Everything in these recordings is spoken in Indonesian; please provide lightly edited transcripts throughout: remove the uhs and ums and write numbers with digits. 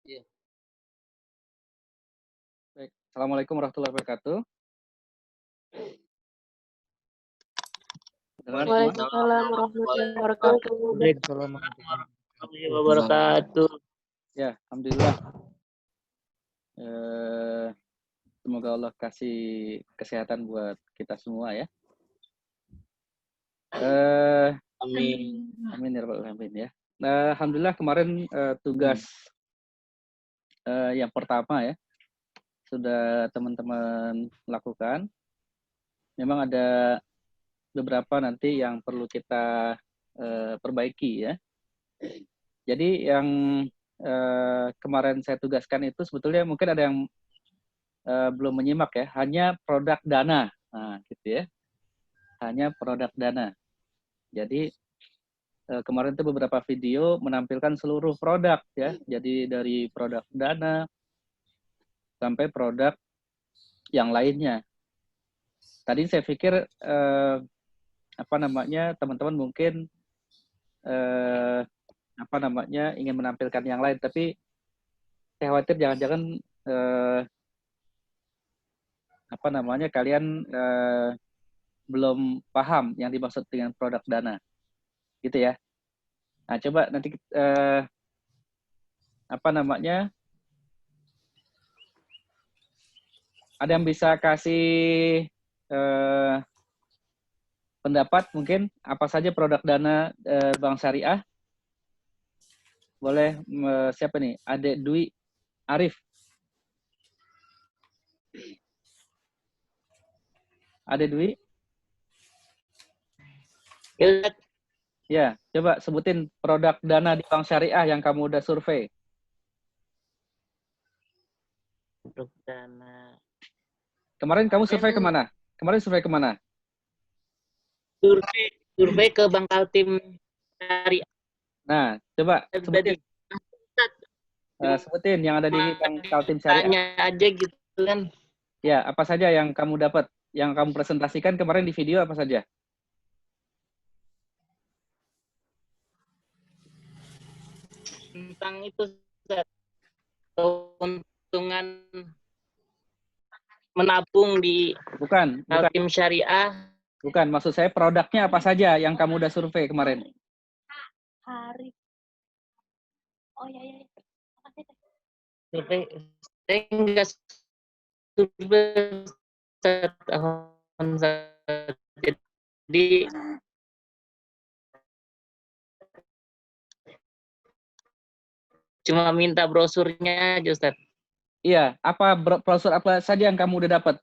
Iya. Baik. Assalamualaikum warahmatullahi wabarakatuh. Waalaikumsalam warahmatullahi wabarakatuh. Waalaikumsalam warahmatullahi wabarakatuh. Ya, alhamdulillah. Semoga Allah kasih kesehatan buat kita semua ya. Amin. Amin ya rabbal alamin ya. Alhamdulillah kemarin tugas yang pertama ya sudah teman-teman lakukan. Memang ada beberapa nanti yang perlu kita perbaiki ya. Jadi yang kemarin saya tugaskan itu sebetulnya mungkin ada yang belum menyimak ya, hanya produk dana, nah gitu ya, hanya produk dana. Jadi kemarin itu beberapa video menampilkan seluruh produk ya, jadi dari produk dana sampai produk yang lainnya. Tadi saya pikir teman-teman mungkin ingin menampilkan yang lain, tapi saya khawatir jangan-jangan kalian belum paham yang dimaksud dengan produk dana, gitu ya. Nah, coba nanti ada yang bisa kasih pendapat mungkin apa saja produk dana Bank Syariah? Boleh siapa nih? Adek Dwi Arif. Adek Dwi? Ya, coba sebutin produk dana di Bank Syariah yang kamu udah survei. Produk dana. Kemarin kamu survei kemana? Survei ke Bank Kaltim Syariah. Nah, coba sebutin yang ada di Bank Kaltim Syariah. Tanya aja gitu kan. Ya, apa saja yang kamu dapat? Yang kamu presentasikan kemarin di video apa saja? Tentang itu, keuntungan menabung di Kaltim Syariah. Bukan, maksud saya produknya apa saja yang kamu udah survei kemarin? Hari. Oh iya. Survei, saya enggak survei jadi cuma minta brosurnya aja, Ustaz. Iya, brosur apa saja yang kamu udah dapat?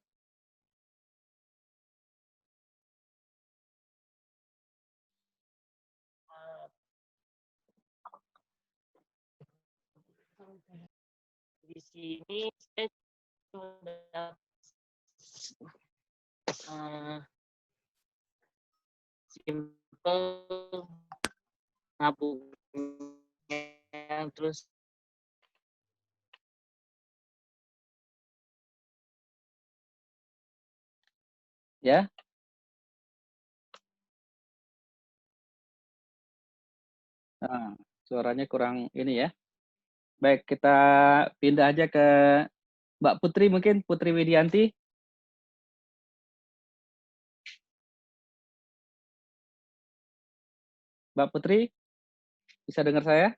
Di sini saya sudah simple nabungnya, terus Ya. Nah, suaranya kurang ini ya. Baik, kita pindah aja ke Mbak Putri mungkin, Putri Widianti. Mbak Putri, bisa dengar saya?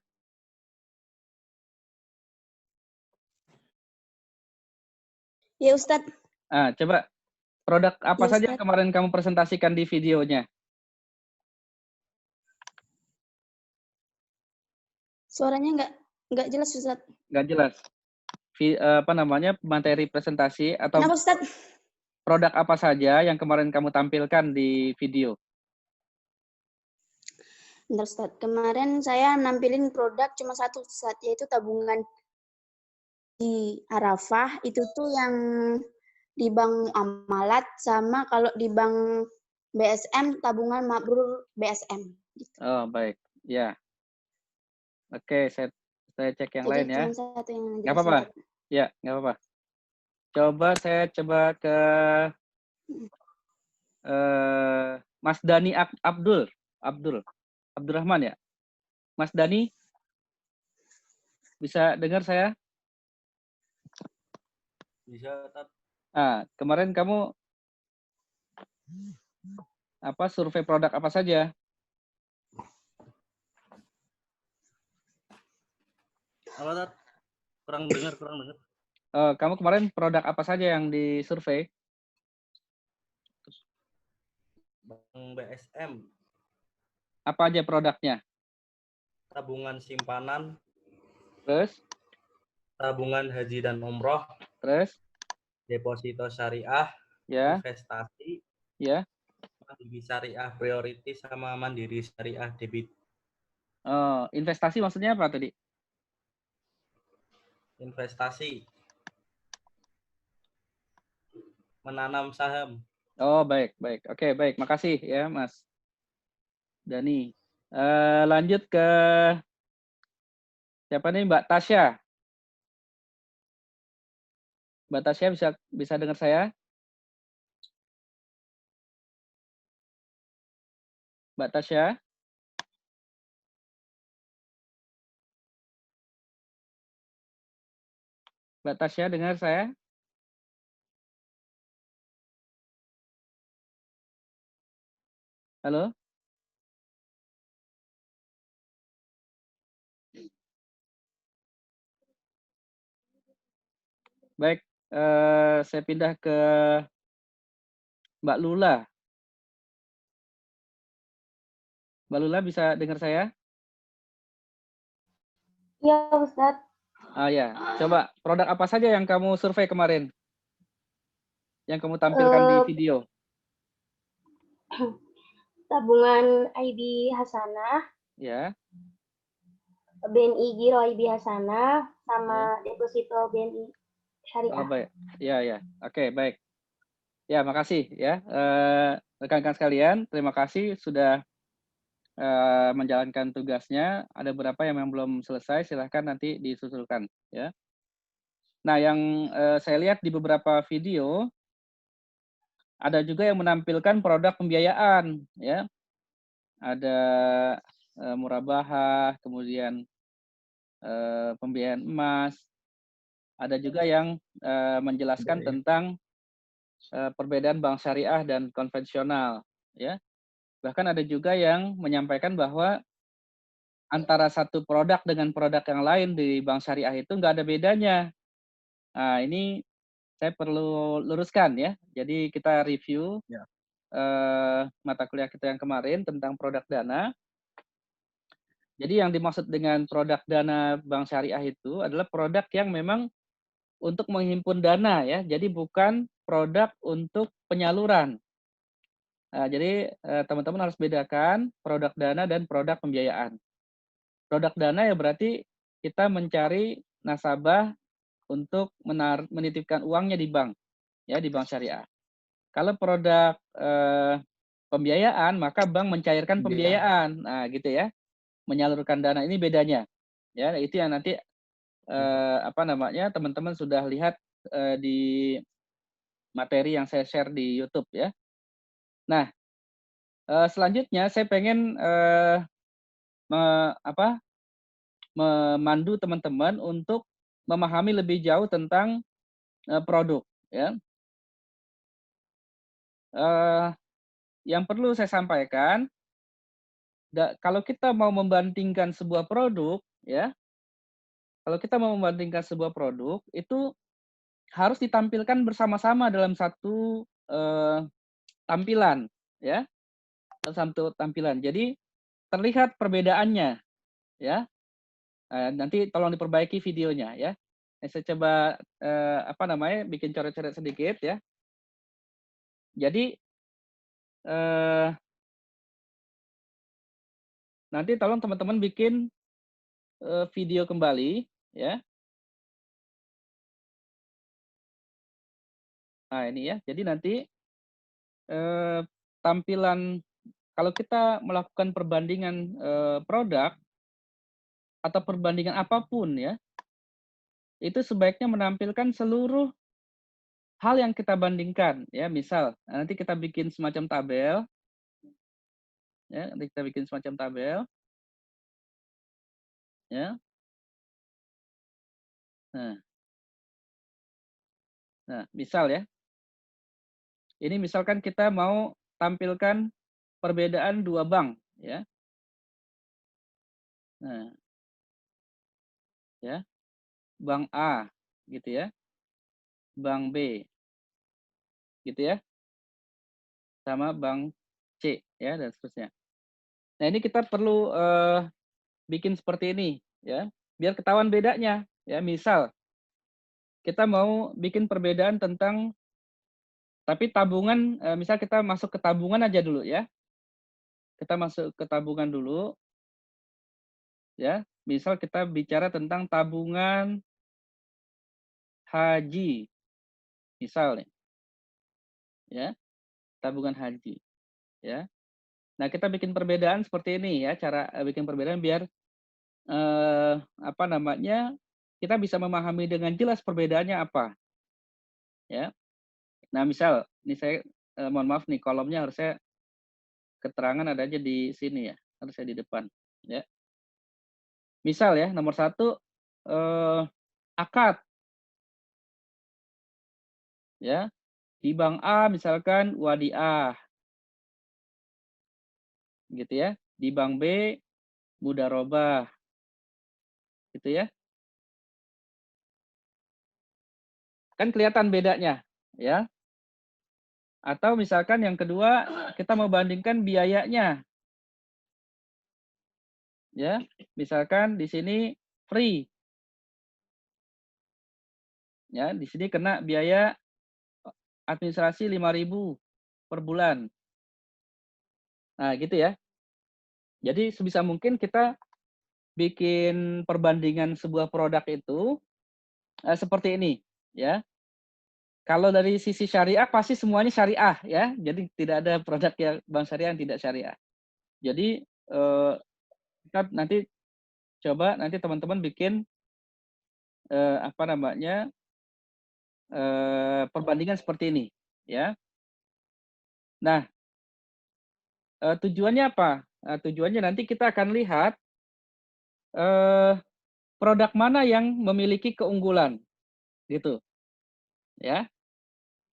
Ya, Ustadz. Coba produk apa saja yang kemarin kamu presentasikan di videonya? Suaranya nggak jelas, Ustadz. Nggak jelas. Materi presentasi atau Kenapa, Ustadz? Produk apa saja yang kemarin kamu tampilkan di video? Bentar, Ustadz. Kemarin saya nampilin produk cuma satu, Ustadz, yaitu tabungan di Arafah. Itu tuh yang di Bank Amalat, sama kalau di Bank BSM, tabungan Mabrur BSM. Gitu. Oh, baik. Ya. Oke, saya cek yang lain ya. Nggak apa-apa. Ya, nggak apa-apa. Coba saya ke Mas Dani Abdurrahman ya. Mas Dani, Bisa dengar saya? Bisa, Tat. Kemarin kamu survei produk apa saja? Apa, Tat? Kurang dengar. Kamu kemarin produk apa saja yang disurvei? Bank BSM, Apa aja produknya? tabungan simpanan, Terus, tabungan haji dan umroh, terus, deposito syariah, ya, investasi, ya. mandiri syariah priority sama mandiri syariah debit. Investasi maksudnya apa tadi? Investasi, menanam saham. Oh, baik. Oke, baik. Makasih ya, Mas Dani. Lanjut ke siapa nih, Mbak Tasya. Mbak Tasya bisa dengar saya? Mbak Tasya? Mbak Tasya dengar saya? Halo? Baik, saya pindah ke Mbak Lula. Mbak Lula bisa dengar saya? Iya, Ustadz. Ya. Coba produk apa saja yang kamu survei kemarin? Yang kamu tampilkan di video? Tabungan IB Hasanah, Ya. BNI Giro IB Hasanah, sama deposito BNI Syariah. Oh, baik. Ya. Oke, baik. Ya, makasih ya. Rekan-rekan sekalian, terima kasih sudah menjalankan tugasnya. Ada beberapa yang memang belum selesai, silahkan nanti disusulkan ya. Nah, yang saya lihat di beberapa video ada juga yang menampilkan produk pembiayaan ya. Ada murabahah, kemudian pembiayaan emas. Ada juga yang menjelaskan tentang perbedaan bank syariah dan konvensional ya. Bahkan ada juga yang menyampaikan bahwa antara satu produk dengan produk yang lain di bank syariah itu nggak ada bedanya. Nah, ini saya perlu luruskan ya. Jadi kita review mata kuliah kita yang kemarin tentang produk dana. Jadi yang dimaksud dengan produk dana bank syariah itu adalah produk yang memang untuk menghimpun dana ya. Jadi bukan produk untuk penyaluran. Nah, jadi teman-teman harus bedakan produk dana dan produk pembiayaan. Produk dana ya berarti kita mencari nasabah untuk menitipkan uangnya di bank, ya di bank syariah. Kalau produk pembiayaan, maka bank mencairkan pembiayaan, nah gitu ya, menyalurkan dana. Ini bedanya, ya itu yang nanti teman-teman sudah lihat di materi yang saya share di YouTube ya. Nah, selanjutnya saya pengen memandu teman-teman untuk memahami lebih jauh tentang produk ya. Yang perlu saya sampaikan, kalau kita mau membandingkan sebuah produk ya, kalau kita mau membandingkan sebuah produk itu harus ditampilkan bersama-sama dalam satu tampilan ya, dalam satu tampilan. Jadi terlihat perbedaannya ya. Nanti tolong diperbaiki videonya ya. Saya coba bikin coret-coret sedikit ya. Jadi nanti tolong teman-teman bikin video kembali ya. Nah ini ya. Jadi nanti tampilan kalau kita melakukan perbandingan produk atau perbandingan apapun ya, itu sebaiknya menampilkan seluruh hal yang kita bandingkan ya. Misal nanti kita bikin semacam tabel ya, nanti kita bikin semacam tabel ya. Nah, misal ya. Ini misalkan kita mau tampilkan perbedaan dua bank, ya. Nah, ya. Bank A, gitu ya. Bank B, gitu ya. Sama bank C, ya, dan seterusnya. Nah, ini kita perlu bikin seperti ini, ya. Biar ketahuan bedanya, ya. Misal, kita mau bikin perbedaan tentang, tapi tabungan, misal kita masuk ke tabungan aja dulu, ya. Kita masuk ke tabungan dulu, ya. Misal kita bicara tentang tabungan haji, misal nih, ya, tabungan haji, ya. Nah, kita bikin perbedaan seperti ini ya, cara bikin perbedaan biar apa namanya, kita bisa memahami dengan jelas perbedaannya apa, ya. Nah, misal, ini saya mohon maaf nih, kolomnya harusnya keterangan ada aja di sini ya, harusnya di depan, ya. Misal ya, nomor 1 akad, ya. Di bank A misalkan wadiah, gitu ya. Di bank B mudharabah, gitu ya. Kan kelihatan bedanya, ya. Atau misalkan yang kedua, kita mau bandingkan biayanya. Ya, misalkan di sini free. Ya, di sini kena biaya administrasi 5.000 per bulan. Nah, gitu ya. Jadi sebisa mungkin kita bikin perbandingan sebuah produk itu seperti ini, ya. Kalau dari sisi syariah pasti semuanya syariah, ya. Jadi tidak ada produk yang bank syariah yang tidak syariah. Jadi kita nanti coba nanti teman-teman bikin apa namanya, perbandingan seperti ini, ya. Nah, tujuannya apa? Tujuannya nanti kita akan lihat produk mana yang memiliki keunggulan, gitu, ya.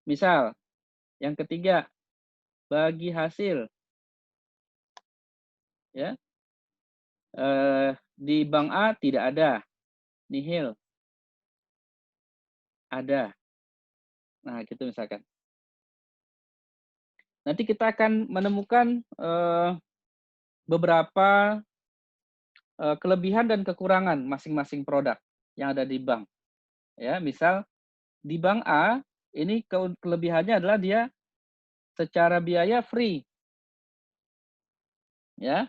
Misal, yang ketiga, bagi hasil, ya. Di bank A tidak ada, nihil, ada. Nah, gitu misalkan. Nanti kita akan menemukan beberapa kelebihan dan kekurangan masing-masing produk yang ada di bank. Ya, misal di bank A ini kelebihannya adalah dia secara biaya free. Ya.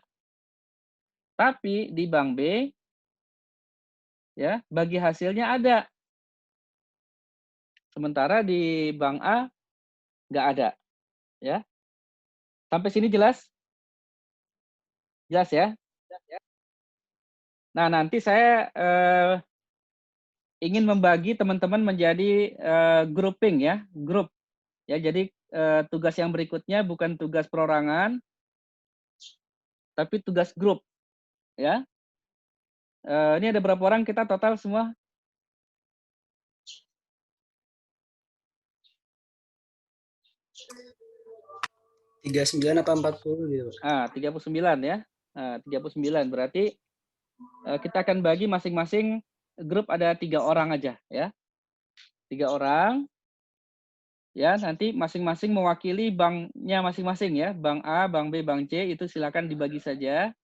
Tapi di bank B ya, bagi hasilnya ada. Sementara di bank A nggak ada. Ya. Sampai sini jelas? Jelas ya? Nah, nanti saya ingin membagi teman-teman menjadi grouping ya, grup. Ya, jadi tugas yang berikutnya bukan tugas perorangan, tapi tugas grup. Ya. Ini ada berapa orang kita total semua? 39 apa 40 gitu. 39 ya. 39 berarti kita akan bagi masing-masing grup ada 3 orang aja ya. 3 orang. Ya, nanti masing-masing mewakili banknya masing-masing ya. Bank A, Bank B, Bank C itu silakan dibagi saja.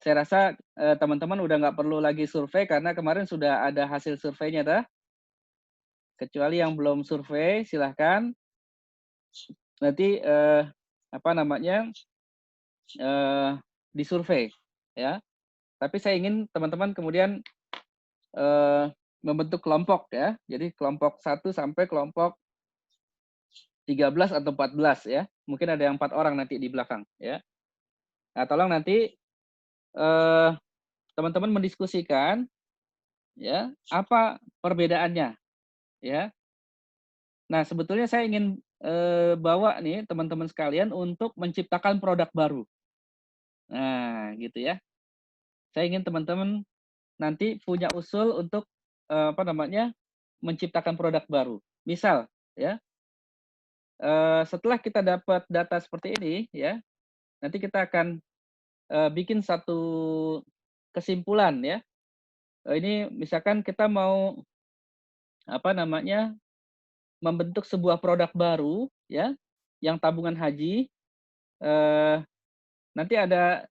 Saya rasa teman-teman udah nggak perlu lagi survei karena kemarin sudah ada hasil surveinya dah. Kecuali yang belum survei silahkan. Nanti apa namanya disurvei ya. Tapi saya ingin teman-teman kemudian membentuk kelompok ya. Jadi kelompok 1 sampai kelompok 13 atau 14 ya. Mungkin ada yang 4 orang nanti di belakang ya. Nah, tolong nanti teman-teman mendiskusikan ya, apa perbedaannya ya. Nah, sebetulnya saya ingin bawa nih teman-teman sekalian untuk menciptakan produk baru. Nah, gitu ya. Saya ingin teman-teman nanti punya usul untuk menciptakan produk baru. Misal, ya, setelah kita dapat data seperti ini, ya, nanti kita akan bikin satu kesimpulan, ya. Ini misalkan kita mau membentuk sebuah produk baru, ya, yang tabungan haji. Nanti ada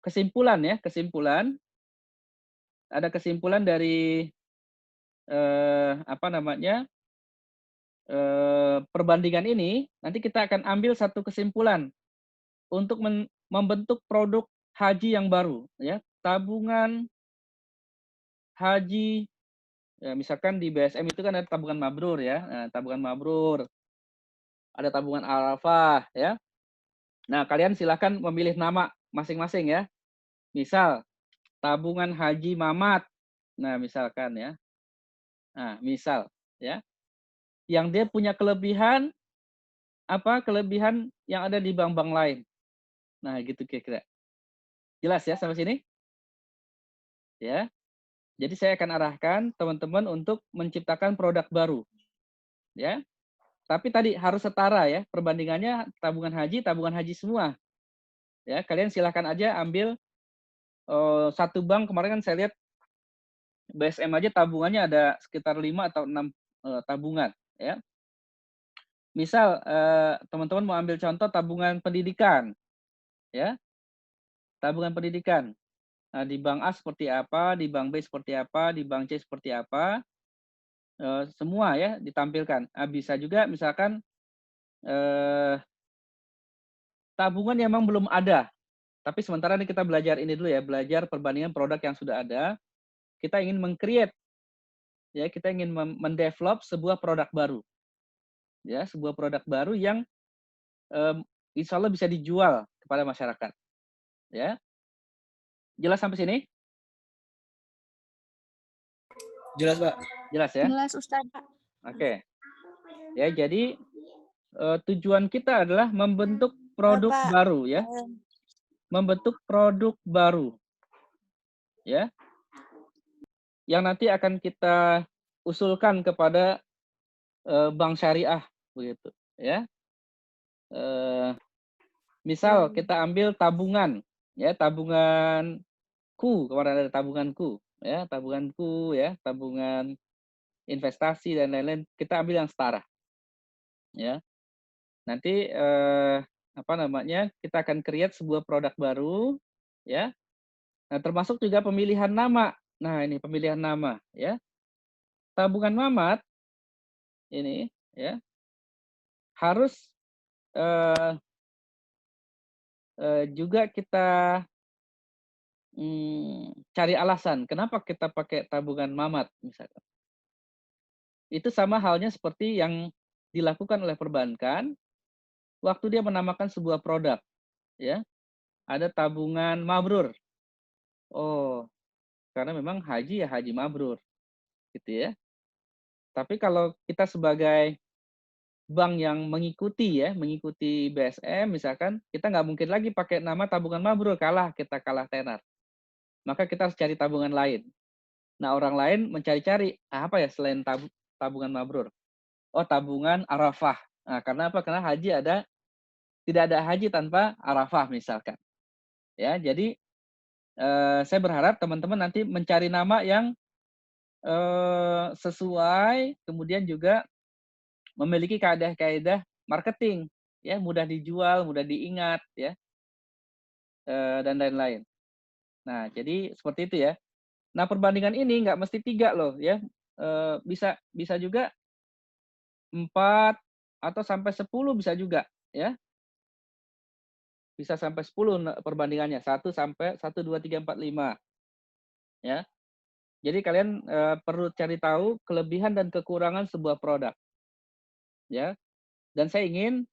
kesimpulan, ya, ada kesimpulan dari perbandingan ini. Nanti kita akan ambil satu kesimpulan untuk membentuk produk haji yang baru, ya, tabungan haji. Ya, misalkan di BSM itu kan ada tabungan mabrur, ya. Nah, tabungan mabrur, ada tabungan Arafah, ya. Nah, kalian silakan memilih nama masing-masing, ya. Misal tabungan haji Mamat. Nah, misalkan, ya. Nah, misal, ya. Yang dia punya kelebihan yang ada di bank-bank lain. Nah, gitu kira-kira. Jelas ya sampai sini? Ya. Jadi saya akan arahkan teman-teman untuk menciptakan produk baru. Ya. Tapi tadi harus setara, ya. Perbandingannya tabungan haji semua. Ya, kalian silakan aja ambil satu bank. Kemarin kan saya lihat BSM aja tabungannya ada sekitar 5 atau 6 tabungan, ya. Misal teman-teman mau ambil contoh tabungan pendidikan, ya. Tabungan pendidikan. Nah, di bank A seperti apa, di bank B seperti apa, di bank C seperti apa, semua, ya, ditampilkan. Nah, bisa juga misalkan tabungan yang memang belum ada, tapi sementara ini kita belajar ini dulu, ya, belajar perbandingan produk yang sudah ada. Kita ingin meng-create, ya, kita ingin mendevelop sebuah produk baru, ya, sebuah produk baru yang insya Allah bisa dijual kepada masyarakat, ya. Jelas sampai sini? Jelas, Pak. Jelas, ya? Jelas, Ustaz. Oke. Ya, jadi tujuan kita adalah membentuk produk Bapak, baru, ya. Membentuk produk baru, ya. Yang nanti akan kita usulkan kepada bank syariah, begitu, ya. Misal kita ambil tabungan, ya, tabunganku, kemarin ada tabunganku, ya, tabungan investasi dan lain-lain, kita ambil yang setara, ya. Nanti kita akan create sebuah produk baru, ya. Nah, termasuk juga pemilihan nama. Nah, ini pemilihan nama, ya. Tabungan Mamat ini, ya, harus juga kita cari alasan kenapa kita pakai tabungan Mamat, misalkan. Itu sama halnya seperti yang dilakukan oleh perbankan waktu dia menamakan sebuah produk, ya. Ada tabungan mabrur. Oh, karena memang haji, ya, haji mabrur, gitu, ya. Tapi kalau kita sebagai bank yang mengikuti BSM, misalkan, kita nggak mungkin lagi pakai nama tabungan mabrur, kita kalah tenar. Maka kita harus cari tabungan lain. Nah, orang lain mencari-cari, apa ya selain tabungan mabrur? Oh, tabungan Arafah. Nah, karena apa? Karena tidak ada haji tanpa Arafah, misalkan. Ya, jadi saya berharap teman-teman nanti mencari nama yang sesuai, kemudian juga memiliki kaidah-kaidah marketing, ya, mudah dijual, mudah diingat, ya, dan lain-lain. Nah, jadi seperti itu, ya. Nah, perbandingan ini nggak mesti 3 loh, ya. Bisa juga 4 atau sampai 10 bisa juga, ya. Bisa sampai 10 perbandingannya, 1 sampai 1, 2, 3, 4, 5. Ya. Jadi kalian perlu cari tahu kelebihan dan kekurangan sebuah produk. Ya. Dan saya ingin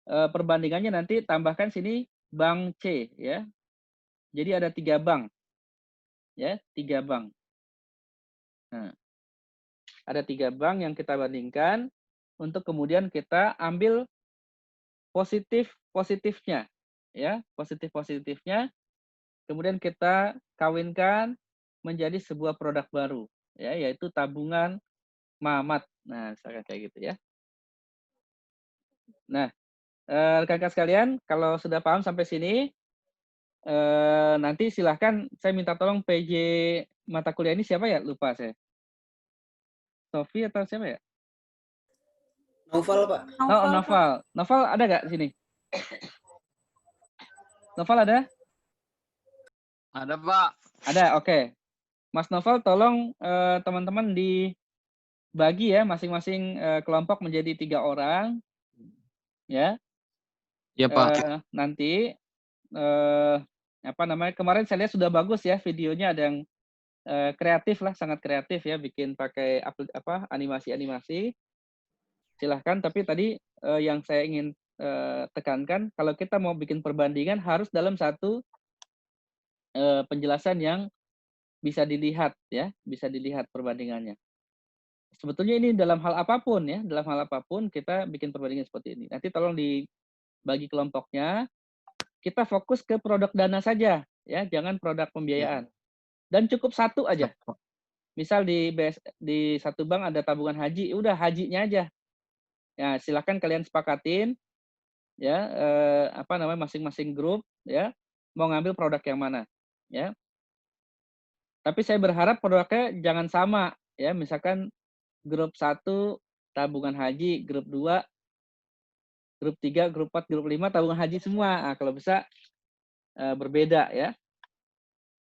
perbandingannya nanti tambahkan sini bank C, ya. Jadi ada 3 bank. Ya, 3 bank. Nah, ada 3 bank yang kita bandingkan untuk kemudian kita ambil positifnya, ya, positifnya. Kemudian kita kawinkan menjadi sebuah produk baru, ya, yaitu tabungan Mamat. Nah, misalkan kayak gitu ya. Nah, rekan-rekan sekalian, kalau sudah paham sampai sini, nanti silahkan saya minta tolong PJ mata kuliah ini siapa ya? Lupa saya. Sofi atau siapa ya? Novel, Pak. Oh, Noval. Noval ada nggak di sini? Noval ada? Ada, Pak. Ada, oke. Mas Noval, tolong teman-teman dibagi ya, masing-masing kelompok menjadi 3 orang. Ya. Ya, Pak. Nanti, apa namanya, kemarin saya lihat sudah bagus ya videonya, ada yang kreatif lah, sangat kreatif ya, bikin pakai animasi-animasi. Silahkan, tapi tadi yang saya ingin tekankan, kalau kita mau bikin perbandingan harus dalam satu penjelasan yang bisa dilihat ya, bisa dilihat perbandingannya. Sebetulnya ini dalam hal apapun ya, dalam hal apapun kita bikin perbandingan seperti ini. Nanti tolong dibagi kelompoknya, kita fokus ke produk dana saja ya, jangan produk pembiayaan. Dan cukup satu aja. Misal di satu bank ada tabungan haji, udah hajinya aja. Ya, silakan kalian sepakatin ya, masing-masing grup ya, mau ngambil produk yang mana ya. Tapi saya berharap produknya jangan sama ya, misalkan grup 1 tabungan haji, grup 2, grup 3, grup 4, grup 5 tabungan haji semua. Nah, kalau bisa berbeda ya.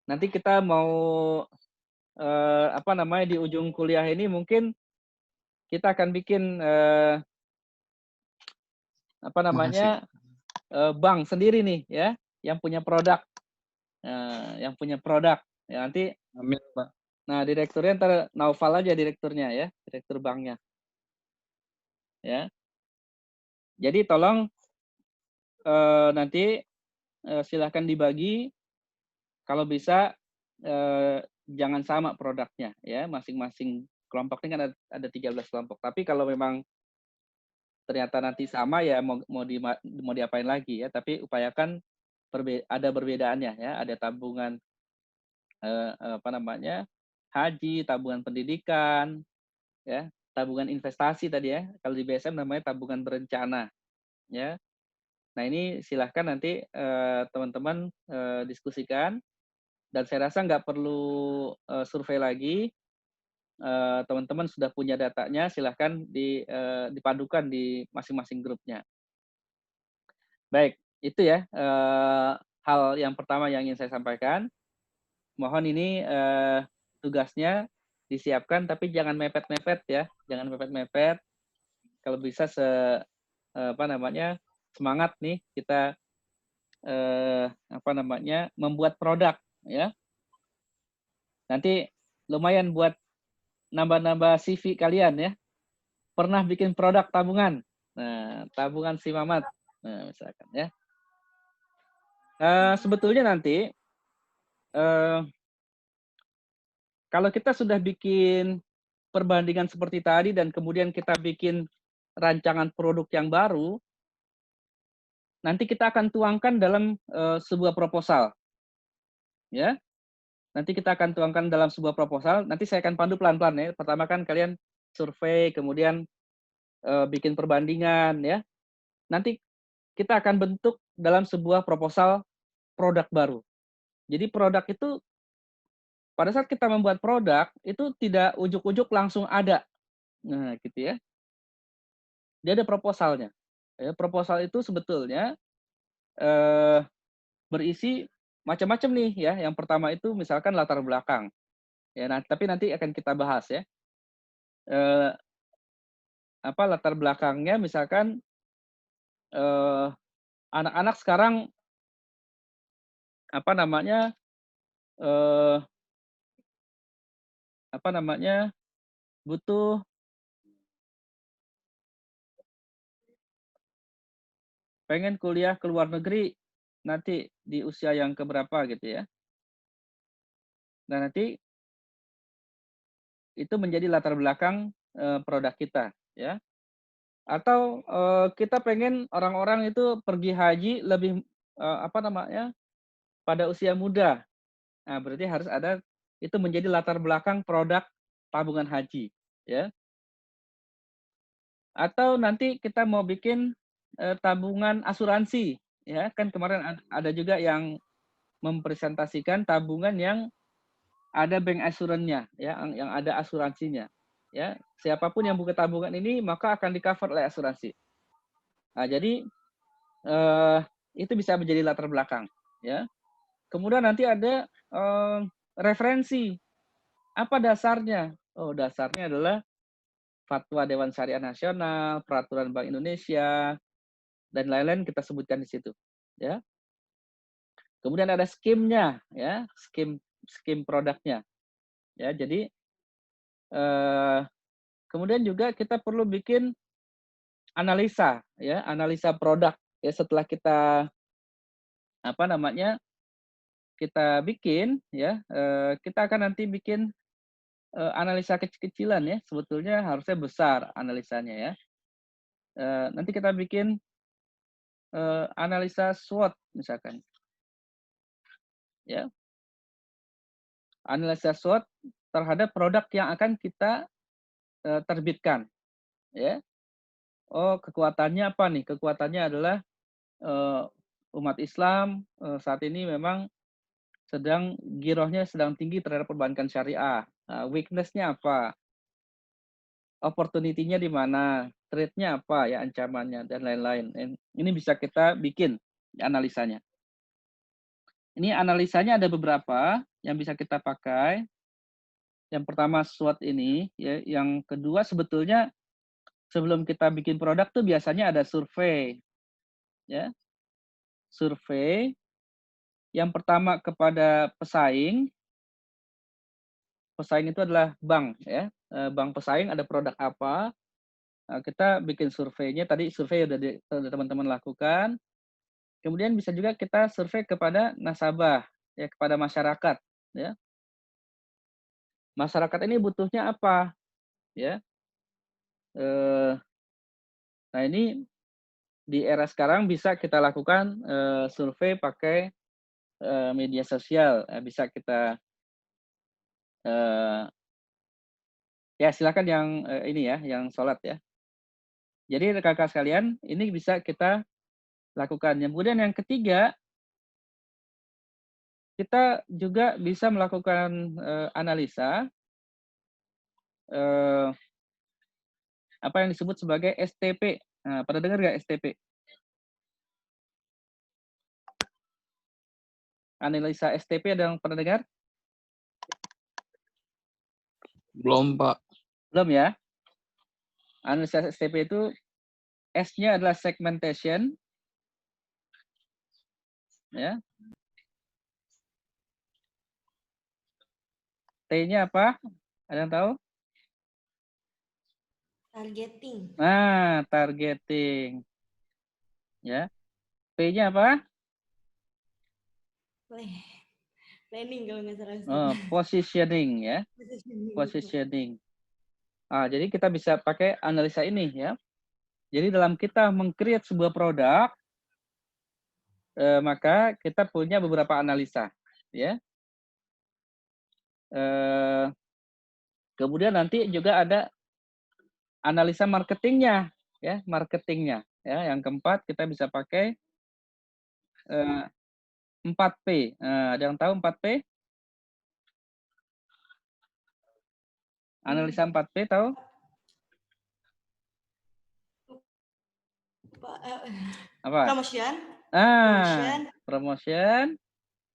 Nanti kita mau di ujung kuliah ini mungkin kita akan bikin bank sendiri nih ya, yang punya produk. Yang punya produk. Ya, nanti Amin, Pak. nah, direkturnya ntar Naufal aja direkturnya ya, direktur banknya. Ya. Jadi tolong nanti silahkan dibagi, kalau bisa jangan sama produknya ya, masing-masing kelompok ini kan ada 13 kelompok. Tapi kalau memang ternyata nanti sama ya mau diapain lagi ya, tapi upayakan ada perbedaannya ya, ada tabungan haji, tabungan pendidikan, ya, tabungan investasi tadi ya. Kalau di BSM namanya tabungan berencana, ya. Nah ini silahkan nanti teman-teman diskusikan, dan saya rasa nggak perlu survei lagi. Teman-teman sudah punya datanya, silahkan dipadukan di masing-masing grupnya. Baik, itu ya hal yang pertama yang ingin saya sampaikan. Mohon ini tugasnya disiapkan, tapi jangan mepet-mepet ya, jangan mepet-mepet. Kalau bisa semangat nih kita membuat produk ya. Nanti lumayan buat nambah-nambah CV kalian ya. Pernah bikin produk tabungan. Nah, tabungan si Mamat. Nah, misalkan ya. Sebetulnya nanti kalau kita sudah bikin perbandingan seperti tadi dan kemudian kita bikin rancangan produk yang baru, nanti kita akan tuangkan dalam sebuah proposal. Ya. Nanti kita akan tuangkan dalam sebuah proposal, nanti saya akan pandu pelan-pelan ya. Pertama kan kalian survei, kemudian bikin perbandingan ya. Nanti kita akan bentuk dalam sebuah proposal produk baru. Jadi produk itu pada saat kita membuat produk itu tidak ujuk-ujuk langsung ada. Nah, gitu ya. Dia ada proposalnya. Ya, proposal itu sebetulnya berisi macam-macam nih ya. Yang pertama itu misalkan latar belakang. Ya, tapi nanti akan kita bahas ya. Latar belakangnya misalkan anak-anak sekarang butuh pengen kuliah ke luar negeri nanti di usia yang keberapa gitu ya. Nah, nanti itu menjadi latar belakang produk kita ya. Atau kita pengen orang-orang itu pergi haji lebih pada usia muda. Nah, berarti harus ada itu menjadi latar belakang produk tabungan haji, ya. Atau nanti kita mau bikin tabungan asuransi, ya kan kemarin ada juga yang mempresentasikan tabungan yang ada bank asuransinya, ya, yang ada asuransinya, ya. Siapapun yang buka tabungan ini maka akan di-cover oleh asuransi. Nah, jadi itu bisa menjadi latar belakang, ya. Kemudian nanti ada referensi. Apa dasarnya? Oh, dasarnya adalah Fatwa Dewan Syariah Nasional, Peraturan Bank Indonesia, dan lain-lain kita sebutkan di situ, ya. Kemudian ada skimnya, ya, skim produknya, ya. Jadi kemudian juga kita perlu bikin analisa, ya, analisa produk, ya. Setelah kita kita bikin, ya, kita akan nanti bikin analisa kecil-kecilan, ya. Sebetulnya harusnya besar analisanya, ya. Nanti kita bikin analisa SWOT misalkan, ya. Analisa SWOT terhadap produk yang akan kita terbitkan, ya. Oh, kekuatannya apa nih? Kekuatannya adalah umat Islam saat ini memang girohnya sedang tinggi terhadap perbankan syariah. Weakness-nya apa? Opportunity-nya di mana? Threat-nya apa, ya, ancamannya dan lain-lain. Ini bisa kita bikin analisanya. Ini analisanya ada beberapa yang bisa kita pakai. Yang pertama SWOT ini, ya. Yang kedua sebetulnya sebelum kita bikin produk tuh biasanya ada survei, ya. Survei yang pertama kepada pesaing. Pesaing itu adalah bank, ya. Bank pesaing ada produk apa? Kita bikin surveinya. Tadi survei udah teman-teman lakukan. Kemudian bisa juga kita survei kepada nasabah, ya, kepada masyarakat, ya. Masyarakat ini butuhnya apa, ya. Nah, ini di era sekarang bisa kita lakukan survei pakai media sosial. Bisa kita ya silakan yang ini ya, yang sholat, ya. Jadi rekan-rekan sekalian, ini bisa kita lakukan. Kemudian yang ketiga, kita juga bisa melakukan analisa apa yang disebut sebagai STP. Nah, pada dengar nggak STP? Analisa STP ada yang pernah dengar? Belum, Pak. Belum, ya? Analisa STP itu S-nya adalah segmentation, ya. T-nya apa? Ada yang tahu? Targeting. Nah, targeting. Ya. P-nya apa? Planning kalau nggak salah. Positioning, ya. Positioning. Jadi kita bisa pakai analisa ini, ya. Jadi dalam kita meng-create sebuah produk, maka kita punya beberapa analisa, ya. Kemudian nanti juga ada analisa marketingnya, ya, marketingnya, ya. Yang keempat kita bisa pakai 4P. Ada yang tahu 4P? Analisa 4P tahu? Apa? Promotion. Promotion.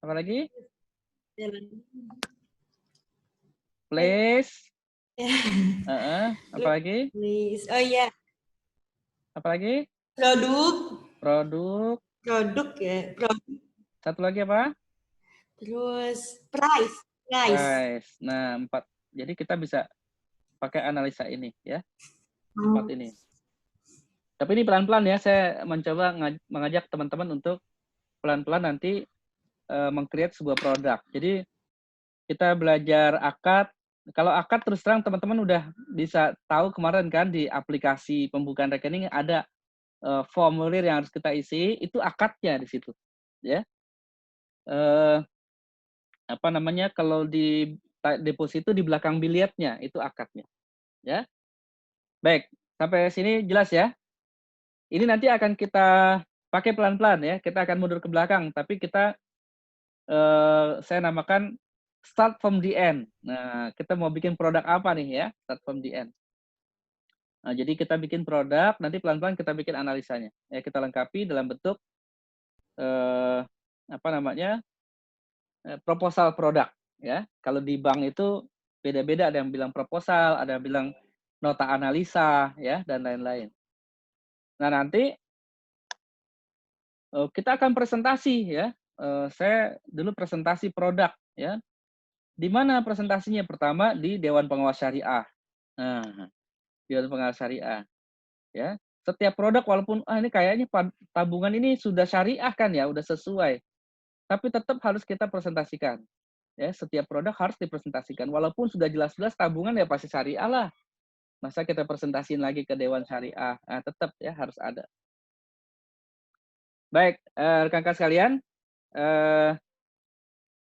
Apa lagi? Place. Apa lagi? Place. Oh iya. Apa lagi? Produk ya. Satu lagi apa? Terus price. Nah, 4. Jadi kita bisa pakai analisa ini, ya. 4 ini. Tapi ini pelan-pelan, ya. Saya mencoba mengajak teman-teman untuk pelan-pelan nanti meng-create sebuah produk. Jadi kita belajar akad. Kalau akad terus terang teman-teman udah bisa tahu kemarin kan di aplikasi pembukaan rekening ada formulir yang harus kita isi, itu akadnya di situ, ya. Kalau di deposito di belakang billetnya, itu akadnya. Ya. Baik, sampai sini jelas ya. Ini nanti akan kita pakai pelan-pelan ya. Kita akan mundur ke belakang, tapi kita saya namakan start from the end. Nah, kita mau bikin produk apa nih ya? Start from the end. Nah, jadi kita bikin produk, nanti pelan-pelan kita bikin analisanya. Ya, kita lengkapi dalam bentuk proposal produk ya. Kalau di bank itu beda-beda, ada yang bilang proposal, ada yang bilang nota analisa ya, dan lain-lain. Nah, nanti kita akan presentasi ya. Saya dulu presentasi produk ya. Di mana presentasinya? Pertama di Dewan Pengawas Syariah. Nah, Dewan Pengawas Syariah ya. Setiap produk walaupun ini kayaknya tabungan ini sudah syariah kan ya, udah sesuai. Tapi tetap harus kita presentasikan. Ya, setiap produk harus dipresentasikan. Walaupun sudah jelas-jelas tabungan ya pasti syariah lah. Masa kita presentasiin lagi ke Dewan Syariah? Nah, tetap ya harus ada. Baik, rekan-rekan sekalian,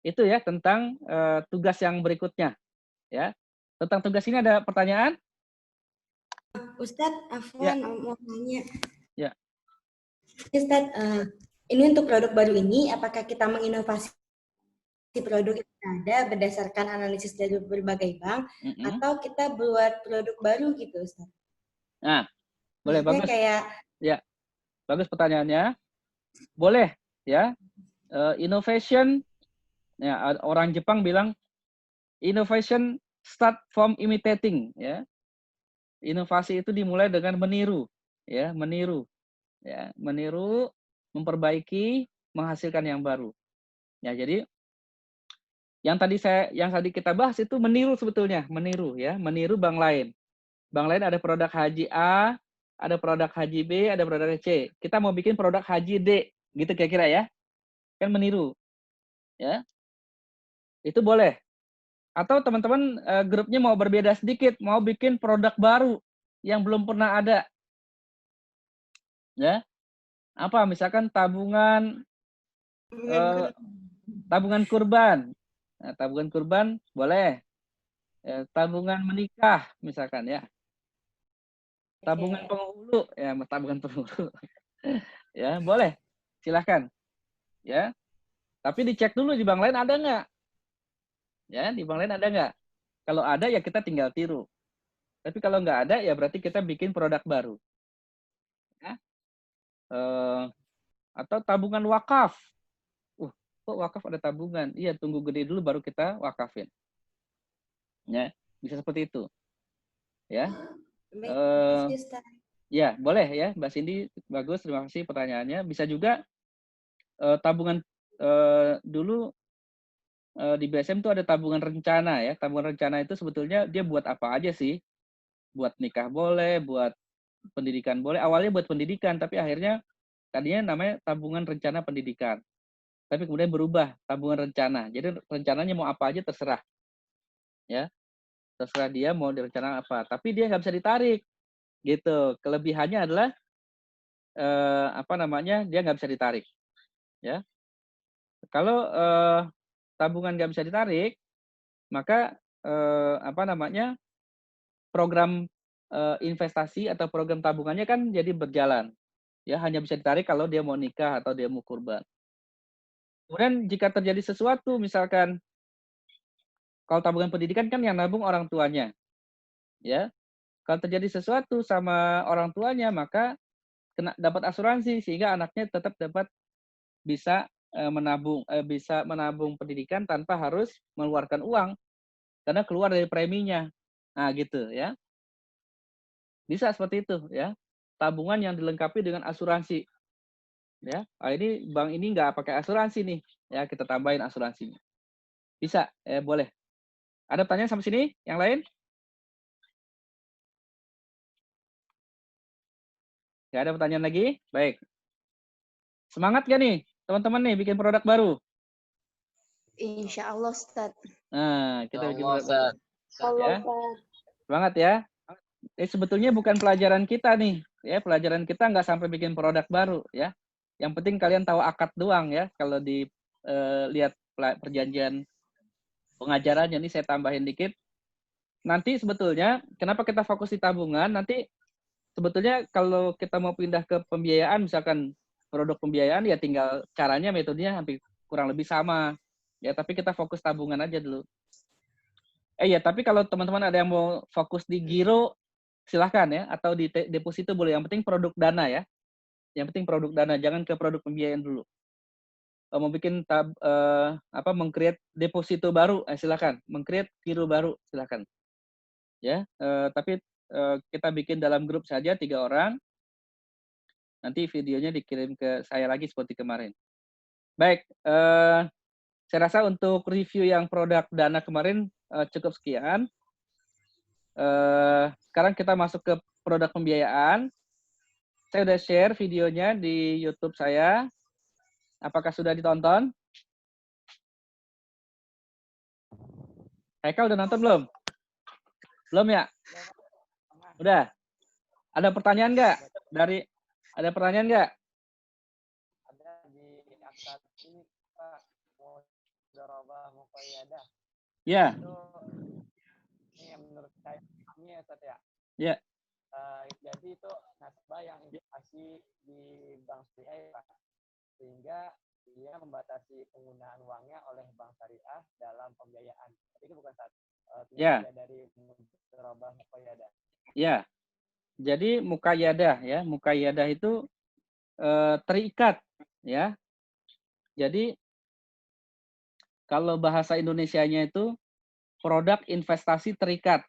itu ya tentang tugas yang berikutnya. Ya, tentang tugas ini ada pertanyaan? Ustadz, Afwan mau nanya. Ya. Ustadz, ini untuk produk baru ini, apakah kita menginovasi produk yang ada berdasarkan analisis dari berbagai bank, atau kita buat produk baru gitu, Ustadz? Nah, boleh, bagus. Ya, bagus pertanyaannya. Boleh, ya. Innovation, ya, orang Jepang bilang innovation start from imitating, ya. Inovasi itu dimulai dengan meniru, ya, meniru, memperbaiki, menghasilkan yang baru. Ya, jadi yang tadi kita bahas itu meniru sebetulnya, meniru bank lain. Bank lain ada produk haji A, ada produk haji B, ada produk C. Kita mau bikin produk haji D, gitu kira-kira ya. Kan meniru. Ya. Itu boleh. Atau teman-teman grupnya mau berbeda sedikit, mau bikin produk baru yang belum pernah ada. Ya. Apa? Misalkan tabungan kurban. Nah, tabungan kurban boleh. Tabungan menikah misalkan ya. Tabungan penghulu, ya, tabungan penghulu. Ya, boleh. Silahkan. Ya. Tapi dicek dulu di bank lain ada nggak? Ya, di bank lain ada nggak? Kalau ada ya kita tinggal tiru. Tapi kalau nggak ada ya berarti kita bikin produk baru. Ya. Atau tabungan wakaf. Kok wakaf ada tabungan? Iya, tunggu gede dulu baru kita wakafin. Ya, bisa seperti itu. Ya. Ya, boleh ya, Mbak Cindy, bagus, terima kasih pertanyaannya. Bisa juga tabungan dulu di BSM itu ada tabungan rencana ya. Tabungan rencana itu sebetulnya dia buat apa aja sih? Buat nikah boleh, buat pendidikan boleh. Awalnya buat pendidikan, tapi akhirnya tadinya namanya tabungan rencana pendidikan. Tapi kemudian berubah tabungan rencana. Jadi rencananya mau apa aja terserah. Ya. Terserah dia mau direncanakan apa. Tapi dia nggak bisa ditarik. Gitu. Kelebihannya adalah dia nggak bisa ditarik. Ya. Kalau tabungan nggak bisa ditarik, maka program investasi atau program tabungannya kan jadi berjalan. Ya, hanya bisa ditarik kalau dia mau nikah atau dia mau kurban. Kemudian jika terjadi sesuatu, misalkan kalau tabungan pendidikan kan yang nabung orang tuanya. Ya. Kalau terjadi sesuatu sama orang tuanya, maka dapat asuransi sehingga anaknya tetap dapat bisa menabung pendidikan tanpa harus mengeluarkan uang karena keluar dari preminya. Nah, gitu ya. Bisa seperti itu ya. Tabungan yang dilengkapi dengan asuransi. Ya. Ini bank ini nggak pakai asuransi nih. Ya, kita tambahin asuransinya. Bisa, boleh. Ada pertanyaan sampai sini? Yang lain? Nggak ada pertanyaan lagi? Baik. Semangat gak nih, teman-teman nih bikin produk baru? Insya Allah, Ustaz. Nah, kita bikin produk baru. Ya. Semangat ya. Sebetulnya bukan pelajaran kita nih. Ya, pelajaran kita nggak sampai bikin produk baru ya. Yang penting kalian tahu akad doang ya. Kalau dilihat perjanjian pengajarannya nih saya tambahin dikit. Nanti sebetulnya kenapa kita fokus di tabungan? Nanti sebetulnya kalau kita mau pindah ke pembiayaan, misalkan produk pembiayaan, ya tinggal caranya, metodenya hampir kurang lebih sama. Ya, tapi kita fokus tabungan aja dulu. Ya, tapi kalau teman-teman ada yang mau fokus di giro, silahkan ya, atau di deposito boleh. Yang penting produk dana ya. Yang penting produk dana, jangan ke produk pembiayaan dulu. Mau bikin meng-create deposito baru, silahkan. Meng-create giro baru, silahkan. Ya, tapi kita bikin dalam grup saja 3 orang. Nanti videonya dikirim ke saya lagi seperti kemarin. Baik, saya rasa untuk review yang produk dana kemarin cukup sekian. Sekarang kita masuk ke produk pembiayaan. Saya udah share videonya di YouTube saya. Apakah sudah ditonton? Haikal udah nonton belum? Belum ya? Udah. Ada pertanyaan nggak? Ada pertanyaan nggak? Ada di akad ini Pak, mudharabah muqayyadah. Ya. Itu ini yang menurut saya ini ya Ustaz ya. Ya. Jadi itu nasabah yang investasi di bank syariah Pak. Sehingga dia membatasi penggunaan uangnya oleh bank syariah dalam pembiayaan. Tapi itu bukan dari mudharabah muqayyadah. Ya. Jadi muqayyadah ya, muqayyadah itu terikat ya. Jadi kalau bahasa Indonesianya itu produk investasi terikat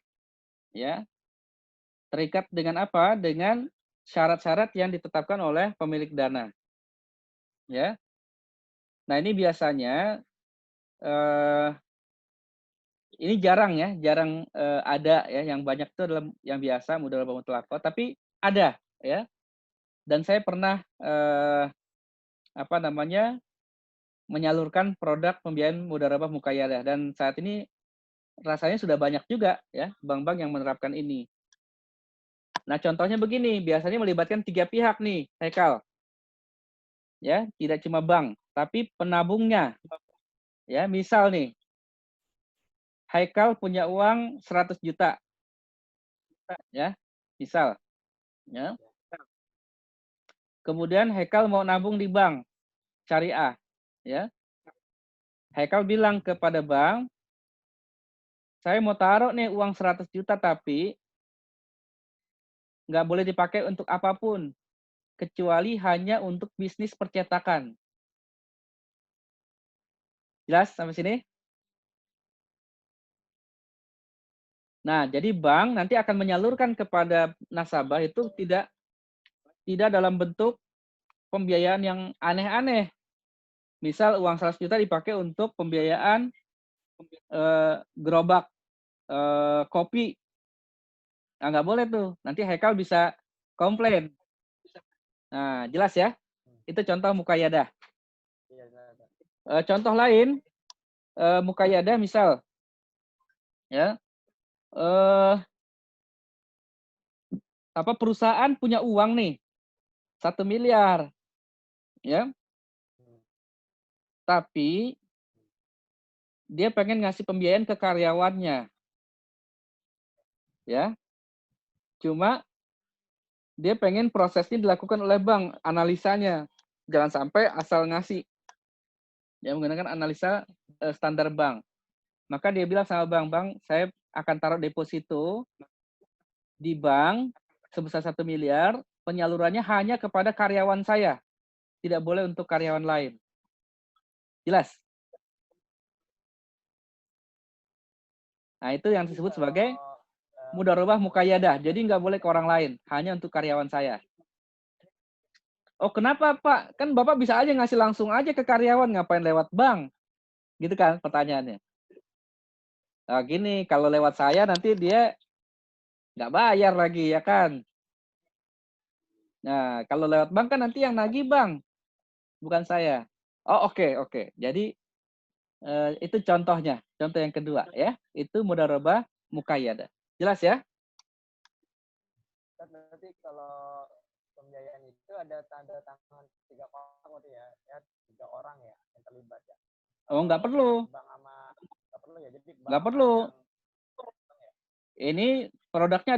ya. Terikat dengan apa? Dengan syarat-syarat yang ditetapkan oleh pemilik dana. Ya. Nah, ini biasanya ini jarang ya, jarang ada ya, yang banyak itu adalah yang biasa mudharabah mutlaqah, tapi ada ya. Dan saya pernah menyalurkan produk pembiayaan mudharabah muqayyadah, dan saat ini rasanya sudah banyak juga ya bank-bank yang menerapkan ini. Nah, contohnya begini, biasanya melibatkan 3 pihak nih, Haikal. Ya, tidak cuma bank, tapi penabungnya. Ya, misal nih, Haikal punya uang 100 juta. Ya, misal. Ya. Kemudian Haikal mau nabung di bank syariah. Ya. Haikal bilang kepada bank, saya mau taruh nih uang 100 juta, tapi nggak boleh dipakai untuk apapun, kecuali hanya untuk bisnis percetakan. Jelas sampai sini? Nah, jadi bank nanti akan menyalurkan kepada nasabah itu tidak dalam bentuk pembiayaan yang aneh-aneh. Misal uang 100 juta dipakai untuk pembiayaan gerobak kopi. Nah, nggak boleh tuh. Nanti Haikal bisa komplain. Nah, jelas ya? Itu contoh muqayyadah. Contoh lain, muqayyadah misal, ya, perusahaan punya uang nih 1 miliar, ya, tapi dia pengen ngasih pembiayaan ke karyawannya, ya, cuma dia pengen prosesnya dilakukan oleh bank, analisanya, jangan sampai asal ngasih, ya, menggunakan analisa standar bank. Maka dia bilang sama bank, saya akan taruh deposito di bank sebesar 1 miliar, penyalurannya hanya kepada karyawan saya. Tidak boleh untuk karyawan lain. Jelas? Nah, itu yang disebut sebagai mudharabah muqayyadah. Jadi nggak boleh ke orang lain, hanya untuk karyawan saya. Oh, kenapa Pak? Kan Bapak bisa aja ngasih langsung aja ke karyawan, ngapain lewat bank? Gitu kan pertanyaannya. Nah, gini, kalau lewat saya nanti dia nggak bayar lagi, ya kan? Nah, kalau lewat bank kan nanti yang nagih bank, bukan saya. Oh, oke. Jadi itu contohnya, contoh yang kedua ya, itu mudharabah muqayyadah. Jelas ya? Berarti kalau pembiayaan itu ada tanda tangan 3 orang ya, 3 orang ya yang terlibat ya. Oh, nggak perlu. Bank sama nggak perlu perlu ya. Jadi Nggak perlu. Ini produknya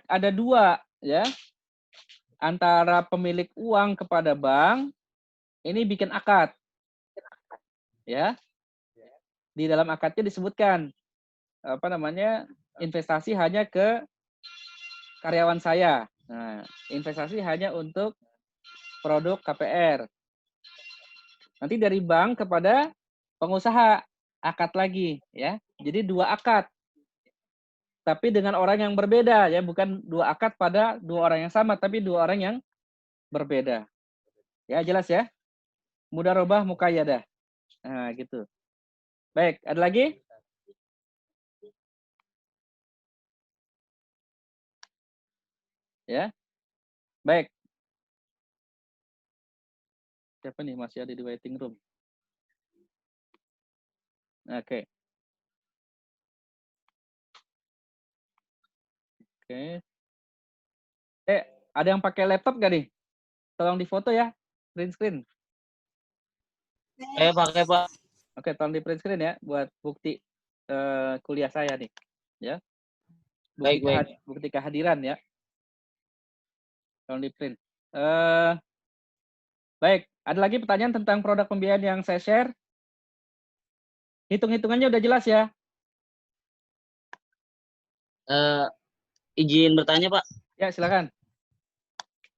ada dua ya. Antara pemilik uang kepada bank, ini bikin akad. Ya. Di dalam akadnya disebutkan investasi hanya ke karyawan saya. Nah, investasi hanya untuk produk KPR. Nanti dari bank kepada pengusaha akad lagi ya. Jadi dua akad. Tapi dengan orang yang berbeda ya, bukan dua akad pada dua orang yang sama, tapi dua orang yang berbeda. Ya, jelas ya? Mudarobah muqayyadah. Nah, gitu. Baik, ada lagi? Ya. Baik. Siapa nih masih ada di waiting room? Oke. Oke. Ada yang pakai laptop gak nih? Tolong difoto ya, print screen. Pakai Pak. Oke, tolong di print screen ya, buat bukti kuliah saya nih. Ya. Bukti kehadiran ya. Tolong di print. Baik, ada lagi pertanyaan tentang produk pembiayaan yang saya share? Hitung-hitungannya udah jelas ya? Izin bertanya, Pak. Ya, silakan.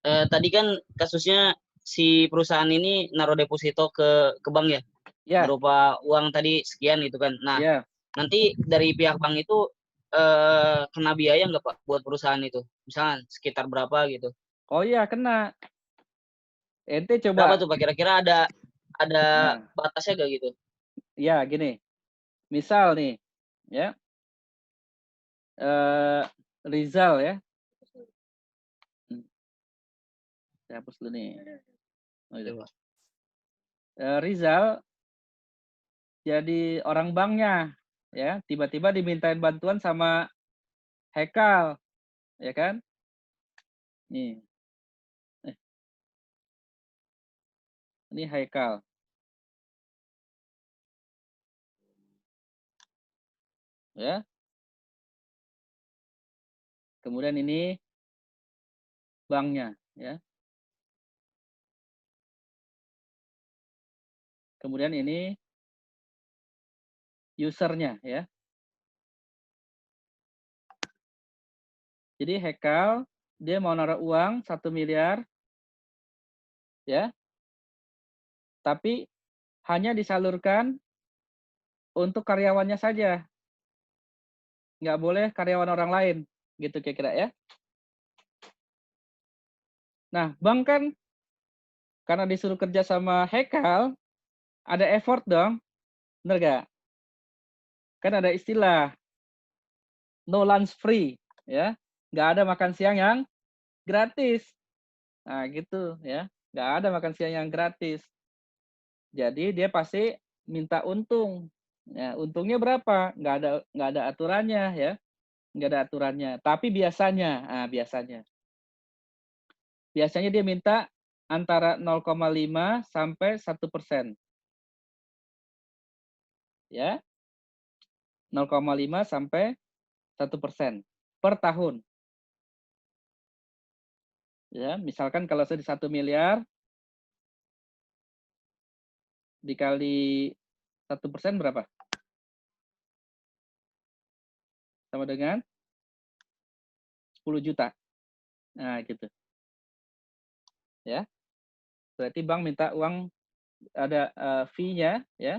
Tadi kan kasusnya si perusahaan ini naruh deposito ke bank ya? Ya. Berupa uang tadi sekian gitu kan. Nah, Ya. nanti dari pihak bank itu kena biaya nggak Pak buat perusahaan itu? Misalnya sekitar berapa gitu? Oh iya, kena. Ente coba. Berapa tuh Pak? Kira-kira ada batasnya nggak gitu? Ya, gini. Misal nih, ya. Rizal ya. Saya hapus dulu nih. Rizal jadi orang banknya, ya. Tiba-tiba dimintain bantuan sama Hekal, ya kan? Nih. Ini Haikal. Ya. Kemudian ini banknya, ya. Kemudian ini usernya, ya. Jadi Hekal dia mau naruh uang 1 miliar, ya. Tapi hanya disalurkan untuk karyawannya saja. Nggak boleh karyawan orang lain, gitu kira-kira ya. Nah, bank kan karena disuruh kerja sama Hekal, ada effort dong, bener nggak? Kan ada istilah no lunch free, ya. Nggak ada makan siang yang gratis. Nah, gitu ya. Nggak ada makan siang yang gratis. Jadi dia pasti minta untung. Ya, untungnya berapa? Nggak ada aturannya ya. Nggak ada aturannya. Tapi biasanya dia minta antara 0,5 sampai 1%. Ya. 0,5 sampai 1% per tahun. Ya, misalkan kalau saya di 1 miliar dikali 1% berapa? Sama dengan 10 juta. Nah, gitu. Ya. Berarti bank minta uang, ada fee-nya ya.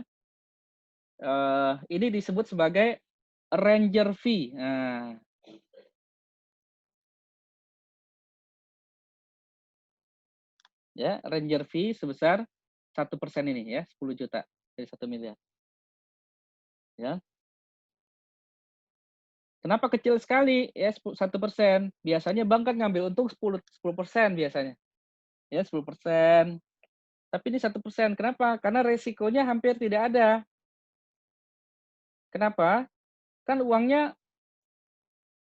Ini disebut sebagai arranger fee. Nah. Ya, arranger fee sebesar 1% ini ya, 10 juta dari 1 miliar. Ya. Kenapa kecil sekali? Ya, 1%. Biasanya bank kan ngambil untung 10% biasanya. Ya, 10%. Tapi ini 1%. Kenapa? Karena resikonya hampir tidak ada. Kenapa? Kan uangnya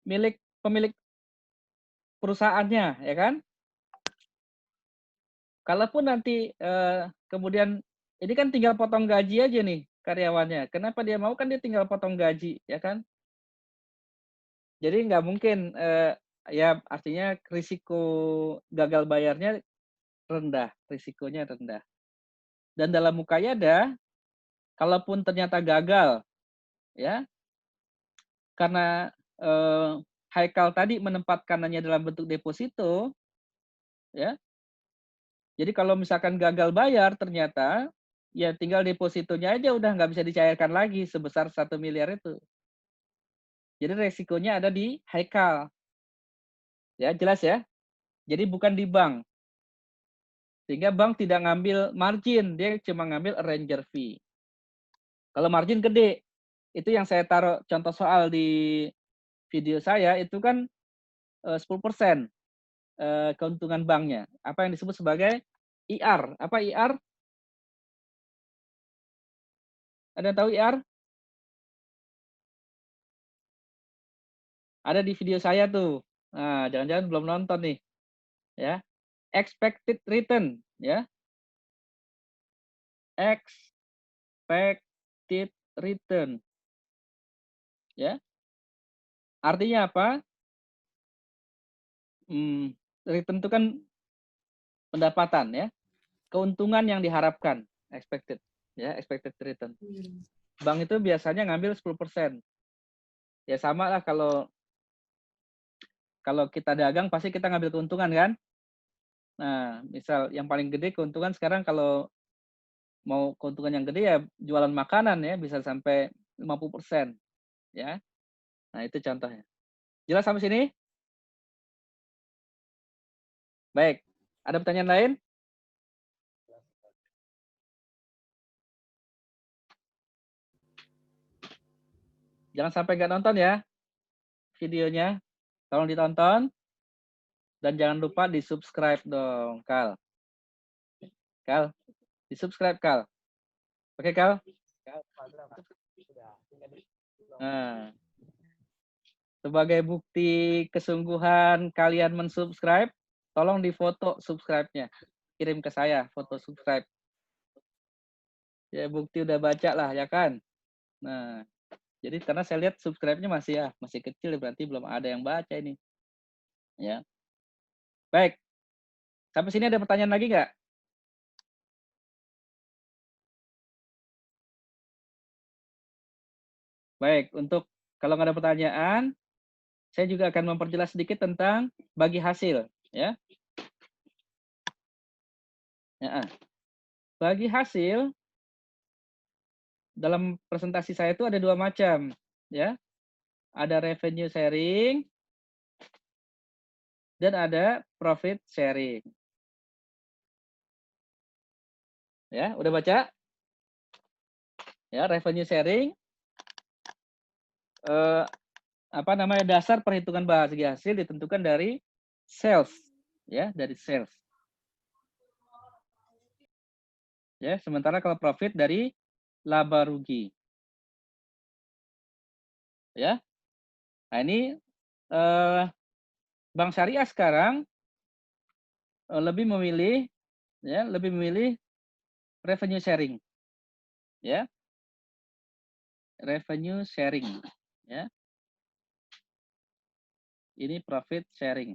milik pemilik perusahaannya, ya kan? Kalaupun nanti kemudian ini kan tinggal potong gaji aja nih, karyawannya. Kenapa dia mau? Kan dia tinggal potong gaji, ya kan? Jadi nggak mungkin, ya artinya risiko gagal bayarnya rendah, risikonya rendah. Dan dalam Muqayyadah, kalaupun ternyata gagal, ya, karena Haikal tadi menempatkannya dalam bentuk deposito, ya. Jadi kalau misalkan gagal bayar ternyata, ya tinggal depositonya aja udah nggak bisa dicairkan lagi sebesar 1 miliar itu. Jadi resikonya ada di Haikal. Ya, jelas ya? Jadi bukan di bank. Sehingga bank tidak ngambil margin, dia cuma ngambil arranger fee. Kalau margin gede, itu yang saya taruh contoh soal di video saya, itu kan 10% keuntungan banknya. Apa yang disebut sebagai IR. Apa IR? Ada yang tahu IR? Ada di video saya tuh. Nah, jangan-jangan belum nonton nih. Ya. Expected return, ya. Expected return. Ya. Artinya apa? Return itu kan pendapatan, ya. Keuntungan yang diharapkan, expected, ya, expected return. Bank itu biasanya ngambil 10%. Ya sama lah kalau kita dagang pasti kita ngambil keuntungan kan. Nah, misal yang paling gede keuntungan sekarang kalau mau keuntungan yang gede ya jualan makanan ya bisa sampai 50%, ya. Nah, itu contohnya. Jelas sampai sini? Baik. Ada pertanyaan lain? Jangan sampai nggak nonton ya videonya. Tolong ditonton. Dan jangan lupa di-subscribe dong, Kal. Kal, di-subscribe, Kal. Oke, Kal? Nah, sebagai bukti kesungguhan kalian mensubscribe, tolong difoto subscribe-nya. Kirim ke saya foto subscribe. Ya, bukti udah baca lah, ya kan? Nah, jadi karena saya lihat subscribe-nya masih kecil, berarti belum ada yang baca ini. Ya. Baik. Sampai sini ada pertanyaan lagi nggak? Baik, untuk kalau nggak ada pertanyaan, saya juga akan memperjelas sedikit tentang bagi hasil, ya. Ya. Bagi hasil dalam presentasi saya itu ada 2 macam, ya. Ada revenue sharing dan ada profit sharing. Ya, udah baca? Ya, revenue sharing dasar perhitungan bagi hasil ditentukan dari sales, ya, dari sales. Ya, sementara kalau profit dari laba rugi. Ya. Nah, ini Bank Syariah sekarang lebih memilih revenue sharing. Ya. Revenue sharing, ya. Ini profit sharing.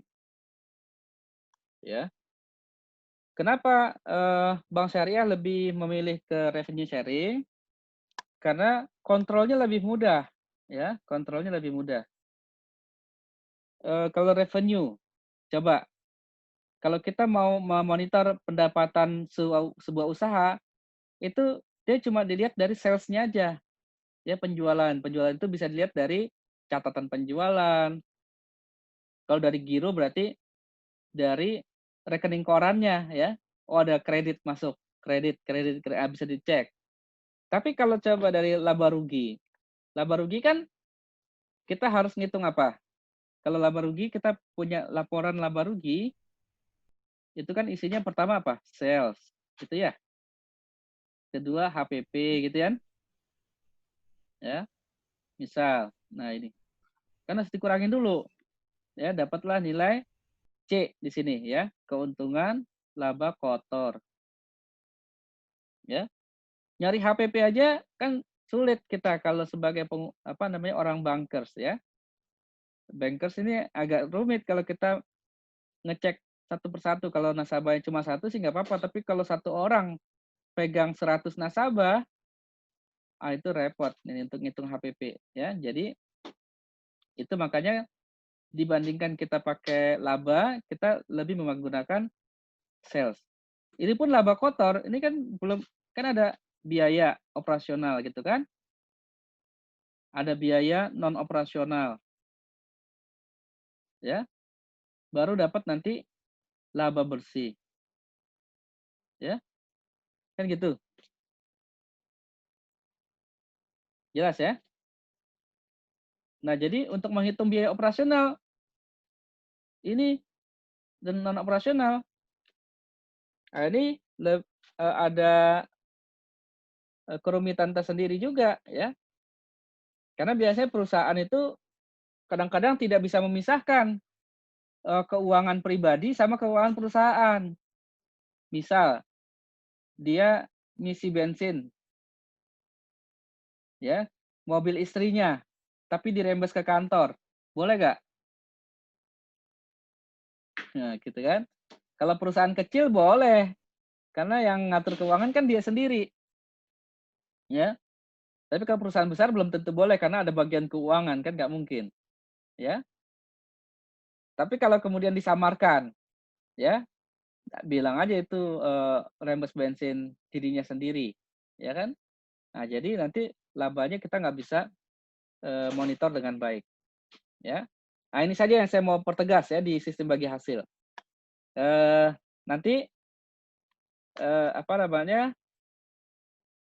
Ya. Kenapa Bank Syariah lebih memilih ke revenue sharing? Karena kontrolnya lebih mudah, ya. Kontrolnya lebih mudah. Kalau revenue, coba kalau kita mau memonitor pendapatan sebuah usaha, itu dia cuma dilihat dari sales-nya aja. Ya, penjualan. Penjualan itu bisa dilihat dari catatan penjualan. Kalau dari giro berarti dari rekening korannya, ya. Oh, ada kredit masuk, kredit bisa dicek. Tapi kalau coba dari laba rugi kan kita harus ngitung apa? Kalau laba rugi kita punya laporan laba rugi, itu kan isinya pertama apa? Sales, gitu ya. Kedua HPP, gitu kan? Ya, misal, nah ini kan harus dikurangin dulu, ya, dapatlah nilai C di sini, ya, keuntungan laba kotor, ya. Nyari HPP aja kan sulit kita kalau sebagai orang bankers ya. Bankers ini agak rumit kalau kita ngecek satu persatu. Kalau nasabahnya cuma satu sih nggak apa-apa, tapi kalau satu orang pegang 100 nasabah, itu repot ini untuk ngitung HPP ya. Jadi itu makanya dibandingkan kita pakai laba, kita lebih menggunakan sales. Ini pun laba kotor, ini kan belum, kan ada biaya operasional gitu kan. Ada biaya non operasional. Ya. Baru dapat nanti laba bersih. Ya. Kan gitu. Jelas ya? Nah, jadi untuk menghitung biaya operasional ini dan non operasional, nah, ini ada kerumitan tersendiri juga ya. Karena biasanya perusahaan itu kadang-kadang tidak bisa memisahkan keuangan pribadi sama keuangan perusahaan. Misal dia ngisi bensin, ya, mobil istrinya, tapi dirembes ke kantor, boleh nggak? Nah, gitu kan? Kalau perusahaan kecil boleh, karena yang ngatur keuangan kan dia sendiri, ya. Tapi kalau perusahaan besar belum tentu boleh karena ada bagian keuangan kan nggak mungkin, ya. Tapi kalau kemudian disamarkan, ya, bilang aja itu rembes bensin dirinya sendiri, ya kan? Nah, jadi nanti labanya kita nggak bisa monitor dengan baik, ya. Nah, ini saja yang saya mau pertegas ya di sistem bagi hasil. Nanti apa namanya?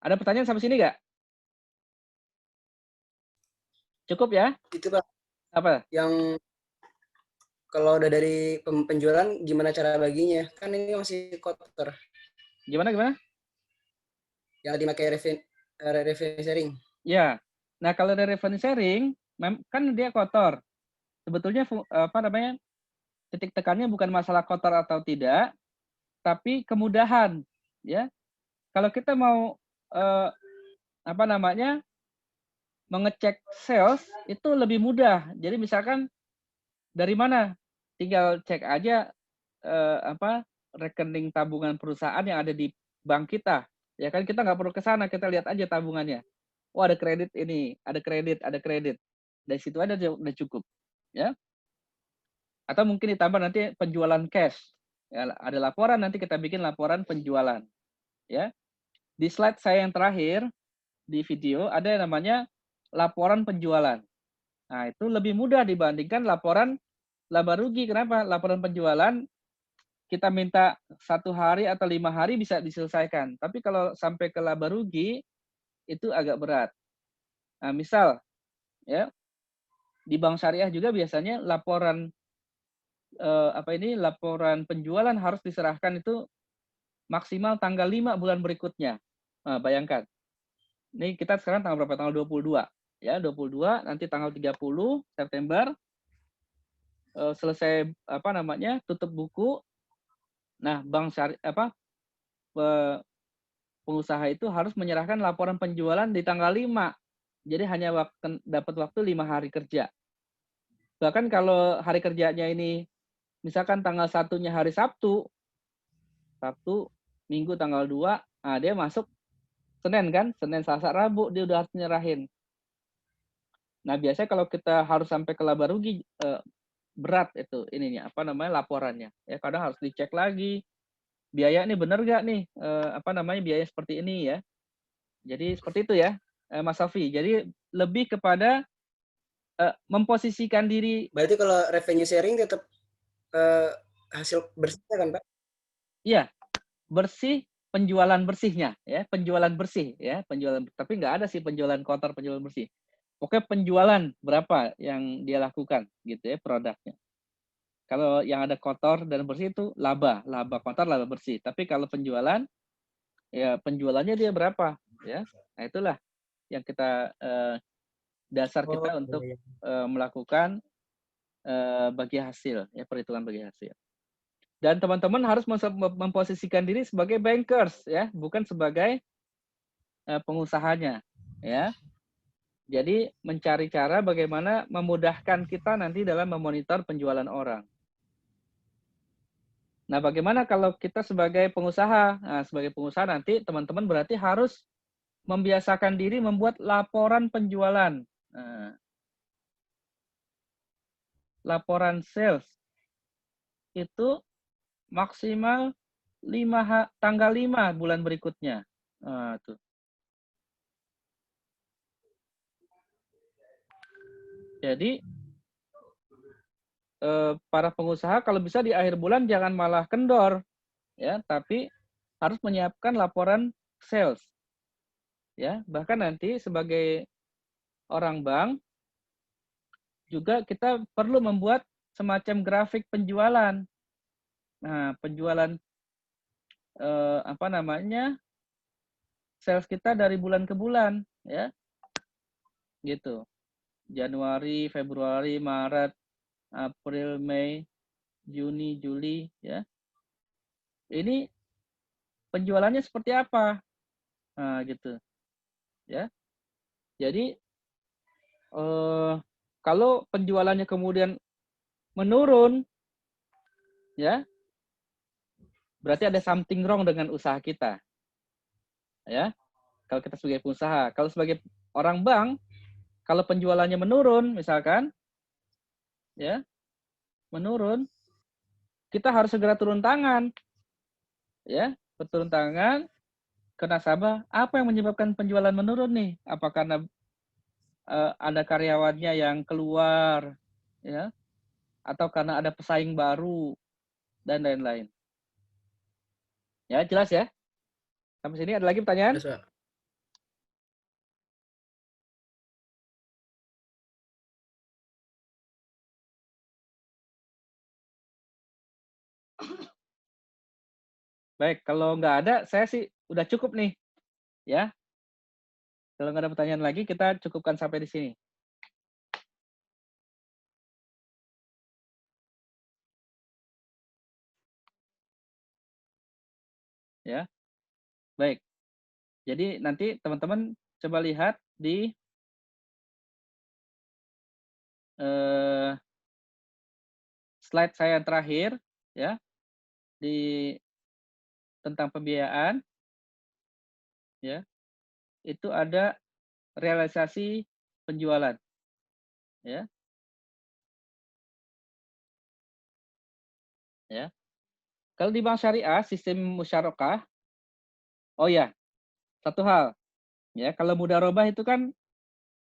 Ada pertanyaan sampai sini nggak? Cukup ya? Itu Pak. Apa? Yang kalau udah dari penjualan gimana cara baginya? Kan ini masih kotor. Gimana? Yang dipakai revenue sharing. Ya. Nah, kalau dari revenue sharing kan dia kotor. Sebetulnya apa namanya? Titik tekannya bukan masalah kotor atau tidak, tapi kemudahan, ya. Kalau kita mau apa namanya? Mengecek sales itu lebih mudah. Jadi misalkan dari mana? Tinggal cek aja rekening tabungan perusahaan yang ada di bank kita. Ya kan kita nggak perlu ke sana, kita lihat aja tabungannya. Oh, ada kredit ini, ada kredit. Dari situ aja udah cukup, ya. Atau mungkin ditambah nanti penjualan cash. Ya, ada laporan, nanti kita bikin laporan penjualan. Ya. Di slide saya yang terakhir di video ada yang namanya laporan penjualan. Nah, itu lebih mudah dibandingkan laporan laba rugi. Kenapa? Laporan penjualan kita minta 1 hari atau 5 hari bisa diselesaikan. Tapi kalau sampai ke laba rugi itu agak berat. Nah, misal ya di bank syariah juga biasanya laporan laporan penjualan harus diserahkan itu maksimal tanggal 5 bulan berikutnya. Nah, bayangkan. Ini kita sekarang tanggal berapa? Tanggal 22. Ya, 22, nanti tanggal 30 September selesai tutup buku. Nah, bank syariah pengusaha itu harus menyerahkan laporan penjualan di tanggal 5. Jadi hanya dapat waktu 5 hari kerja. Bahkan kalau hari kerjanya ini misalkan tanggal 1-nya hari Sabtu, Minggu tanggal 2, nah dia masuk Senin kan, Senin, Selasa, Rabu dia udah harus nyerahin. Nah, biasanya kalau kita harus sampai ke laba rugi berat itu ininya laporannya. Ya kadang harus dicek lagi. Biaya ini benar nggak nih biaya seperti ini ya. Jadi seperti itu ya, Mas Sofi. Jadi lebih kepada memposisikan diri. Berarti kalau revenue sharing tetap hasil bersihnya kan, Pak? Iya, bersih, penjualan bersihnya ya, penjualan bersih ya, penjualan. Tapi nggak ada sih penjualan kotor, penjualan bersih. Oke, penjualan berapa yang dia lakukan gitu ya produknya. Kalau yang ada kotor dan bersih itu laba kotor, laba bersih. Tapi kalau penjualan ya penjualannya dia berapa ya. Nah, itulah yang kita dasar kita untuk melakukan bagi hasil ya, perhitungan bagi hasil. Dan teman-teman harus memposisikan diri sebagai bankers ya, bukan sebagai pengusahanya, ya. Jadi mencari cara bagaimana memudahkan kita nanti dalam memonitor penjualan orang. Nah, bagaimana kalau kita sebagai pengusaha? Nah, sebagai pengusaha nanti teman-teman berarti harus membiasakan diri membuat laporan penjualan. Nah, laporan sales itu maksimal tanggal 5 bulan berikutnya. Nah, tuh. Jadi para pengusaha kalau bisa di akhir bulan jangan malah kendor, ya, tapi harus menyiapkan laporan sales, ya. Bahkan nanti sebagai orang bank juga kita perlu membuat semacam grafik penjualan. Nah, penjualan apa namanya sales kita dari bulan ke bulan, ya, gitu. Januari, Februari, Maret, April, Mei, Juni, Juli, ya. Ini penjualannya seperti apa? Nah, gitu. Ya. Jadi kalau penjualannya kemudian menurun, ya, berarti ada something wrong dengan usaha kita. Ya. Kalau kita sebagai pengusaha, kalau sebagai orang bank, kalau penjualannya menurun misalkan, ya, menurun, kita harus segera turun tangan. Ya, turun tangan ke nasabah, apa yang menyebabkan penjualan menurun nih? Apa karena ada karyawannya yang keluar, ya, atau karena ada pesaing baru dan lain-lain. Ya, jelas ya? Sampai sini ada lagi pertanyaan? Jelas, Pak. Baik, kalau nggak ada, saya sih udah cukup nih. Ya. Kalau nggak ada pertanyaan lagi, kita cukupkan sampai di sini. Ya. Baik. Jadi nanti teman-teman coba lihat di slide saya yang terakhir, ya, di tentang pembiayaan, ya, itu ada realisasi penjualan, ya, ya. Kalau di bank syariah sistem musyarakah, oh ya, satu hal, ya, kalau mudharabah itu kan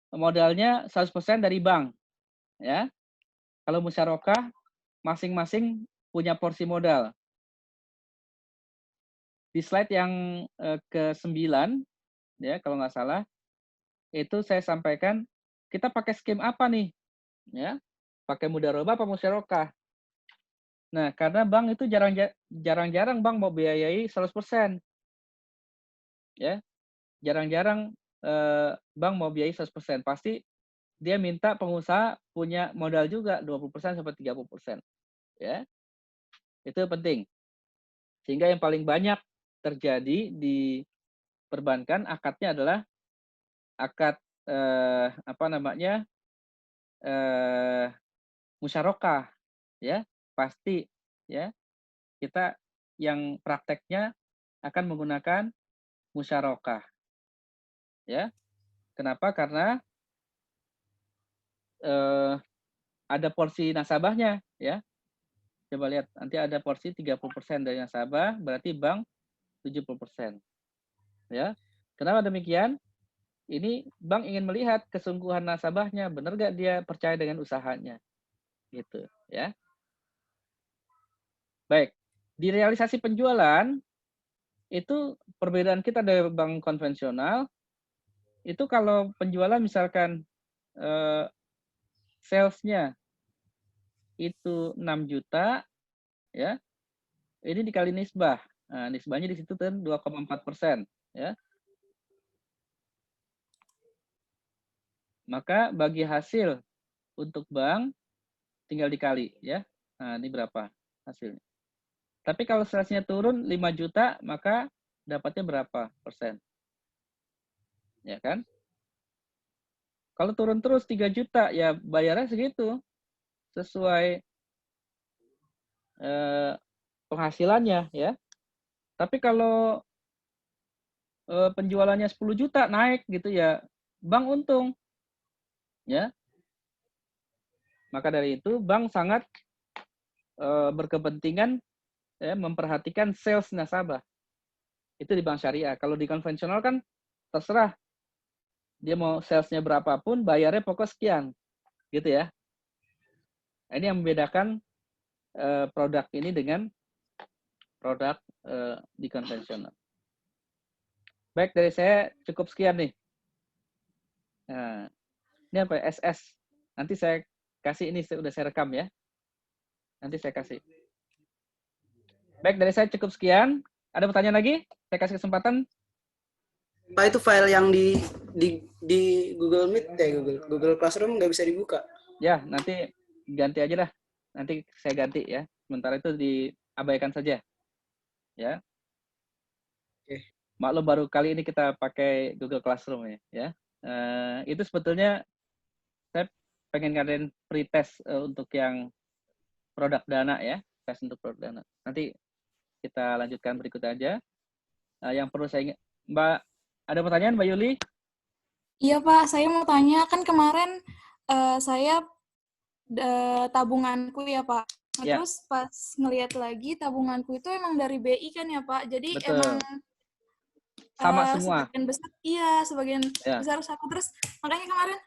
modalnya 100% dari bank, ya. Kalau musyarakah masing-masing punya porsi modal. Di slide yang ke-9, ya, kalau nggak salah, itu saya sampaikan kita pakai skema apa nih, ya, pakai mudharabah apa musyarakah. Nah, karena bank itu jarang-jarang bank mau biayai 100%, ya, jarang-jarang bank mau biayai 100%. Pasti dia minta pengusaha punya modal juga 20% sampai 30%, ya, itu penting. Sehingga yang paling banyak terjadi di perbankan akadnya adalah akad apa namanya musyarakah, ya, pasti, ya, kita yang prakteknya akan menggunakan musyarakah, ya. Kenapa? Karena ada porsi nasabahnya, ya. Coba lihat, nanti ada porsi 30% dari nasabah, berarti bank 70%. Ya. Kenapa demikian? Ini bank ingin melihat kesungguhan nasabahnya, benar nggak dia percaya dengan usahanya. Gitu, ya. Baik, di realisasi penjualan, itu perbedaan kita dari bank konvensional, itu kalau penjualan misalkan salesnya itu 6 juta, ya, ini dikali nisbah. Nah, nisbahnya di situ kan 2,4%, ya. Maka bagi hasil untuk bank tinggal dikali, ya. Nah, ini berapa hasilnya. Tapi kalau salesnya turun 5 juta, maka dapatnya berapa persen? ya kan? Kalau turun terus 3 juta, ya bayarnya segitu, sesuai penghasilannya, ya. Tapi kalau penjualannya 10 juta naik gitu ya, bank untung, ya. Maka dari itu bank sangat berkepentingan ya, memperhatikan sales nasabah. Itu di bank syariah. Kalau di konvensional kan terserah. Dia mau salesnya berapapun, bayarnya pokok sekian. Gitu ya. Ini yang membedakan produk ini dengan produk di konvensional. Baik, dari saya cukup sekian nih. Nah, ini apa? SS. Nanti saya kasih, ini udah saya rekam ya. Nanti saya kasih. Baik, dari saya cukup sekian. Ada pertanyaan lagi? Saya kasih kesempatan. Pak, itu file yang di Google Meet ya, Google Classroom nggak bisa dibuka. Ya, nanti ganti aja dah. Nanti saya ganti ya. Sementara itu diabaikan saja. Ya. Oke. Maklum baru kali ini kita pakai Google Classroom ya. Itu sebetulnya saya pengen ngadain pre-test untuk yang produk dana ya. Tes untuk produk dana. Nanti kita lanjutkan berikutnya aja. Yang perlu saya ingat, Mbak, ada pertanyaan Mbak Yuli? Iya Pak, saya mau tanya, kan kemarin saya tabunganku ya Pak. Nah, Ya. terus pas ngelihat lagi tabunganku itu emang dari BI kan ya Pak. Jadi Betul. emang Sama semua. Sebagian besar, iya sebagian besar sama. Terus makanya kemarin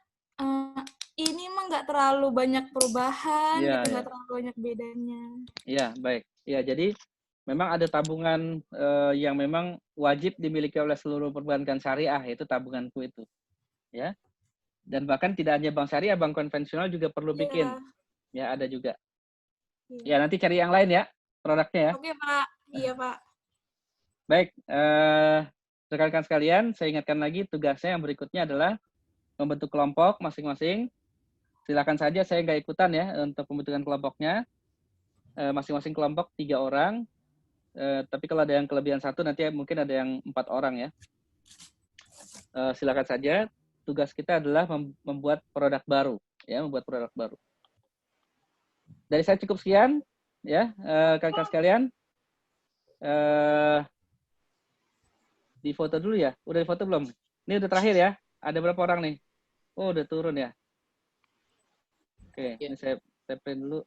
ini emang nggak terlalu banyak perubahan, gitu, nggak terlalu banyak bedanya. Iya, baik. Ya, jadi memang ada tabungan yang memang wajib dimiliki oleh seluruh perbankan syariah, yaitu tabunganku itu. Ya. Dan bahkan tidak hanya bank syariah, bank konvensional juga perlu bikin. Ya, ada juga. Ya, nanti cari yang lain ya, produknya ya. Oke, Pak. Iya, Pak. Baik, rekan-rekan sekalian, saya ingatkan lagi tugasnya yang berikutnya adalah membentuk kelompok masing-masing. Silakan saja, saya nggak ikutan ya untuk pembentukan kelompoknya. Masing-masing kelompok 3 orang. Tapi kalau ada yang kelebihan 1, nanti mungkin ada yang 4 orang ya. Silakan saja. Tugas kita adalah membuat produk baru, ya, membuat produk baru. Dari saya cukup sekian, ya, rekan-rekan sekalian. Di foto dulu ya. Udah di foto belum? Ini udah terakhir ya. Ada berapa orang nih? Oh, udah turun ya. Oke, ini saya print dulu.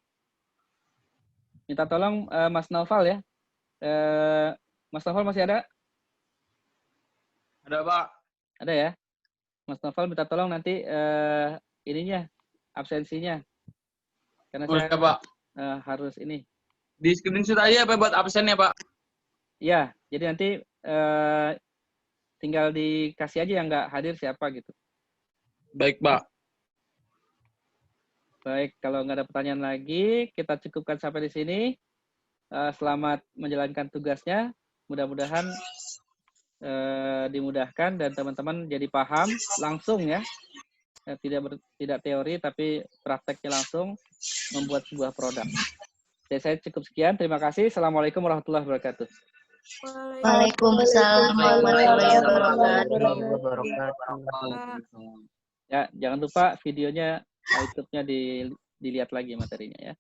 Minta tolong Mas Naufal ya. Mas Naufal masih ada? Ada, Pak. Ada ya. Mas Naufal minta tolong nanti ininya, absensinya. Karena boleh, saya Pak. Harus ini. Di screenshot aja apa buat absennya, Pak? Ya, jadi nanti tinggal dikasih aja yang nggak hadir siapa gitu. Baik, Pak. Baik, kalau nggak ada pertanyaan lagi, kita cukupkan sampai di sini. Selamat menjalankan tugasnya. Mudah-mudahan dimudahkan dan teman-teman jadi paham langsung ya. Tidak teori, tapi prakteknya langsung membuat sebuah produk. Jadi saya cukup sekian. Terima kasih. Assalamualaikum warahmatullahi wabarakatuh. Waalaikumsalam warahmatullahi wabarakatuh. Ya, jangan lupa videonya, YouTube-nya dilihat lagi materinya ya.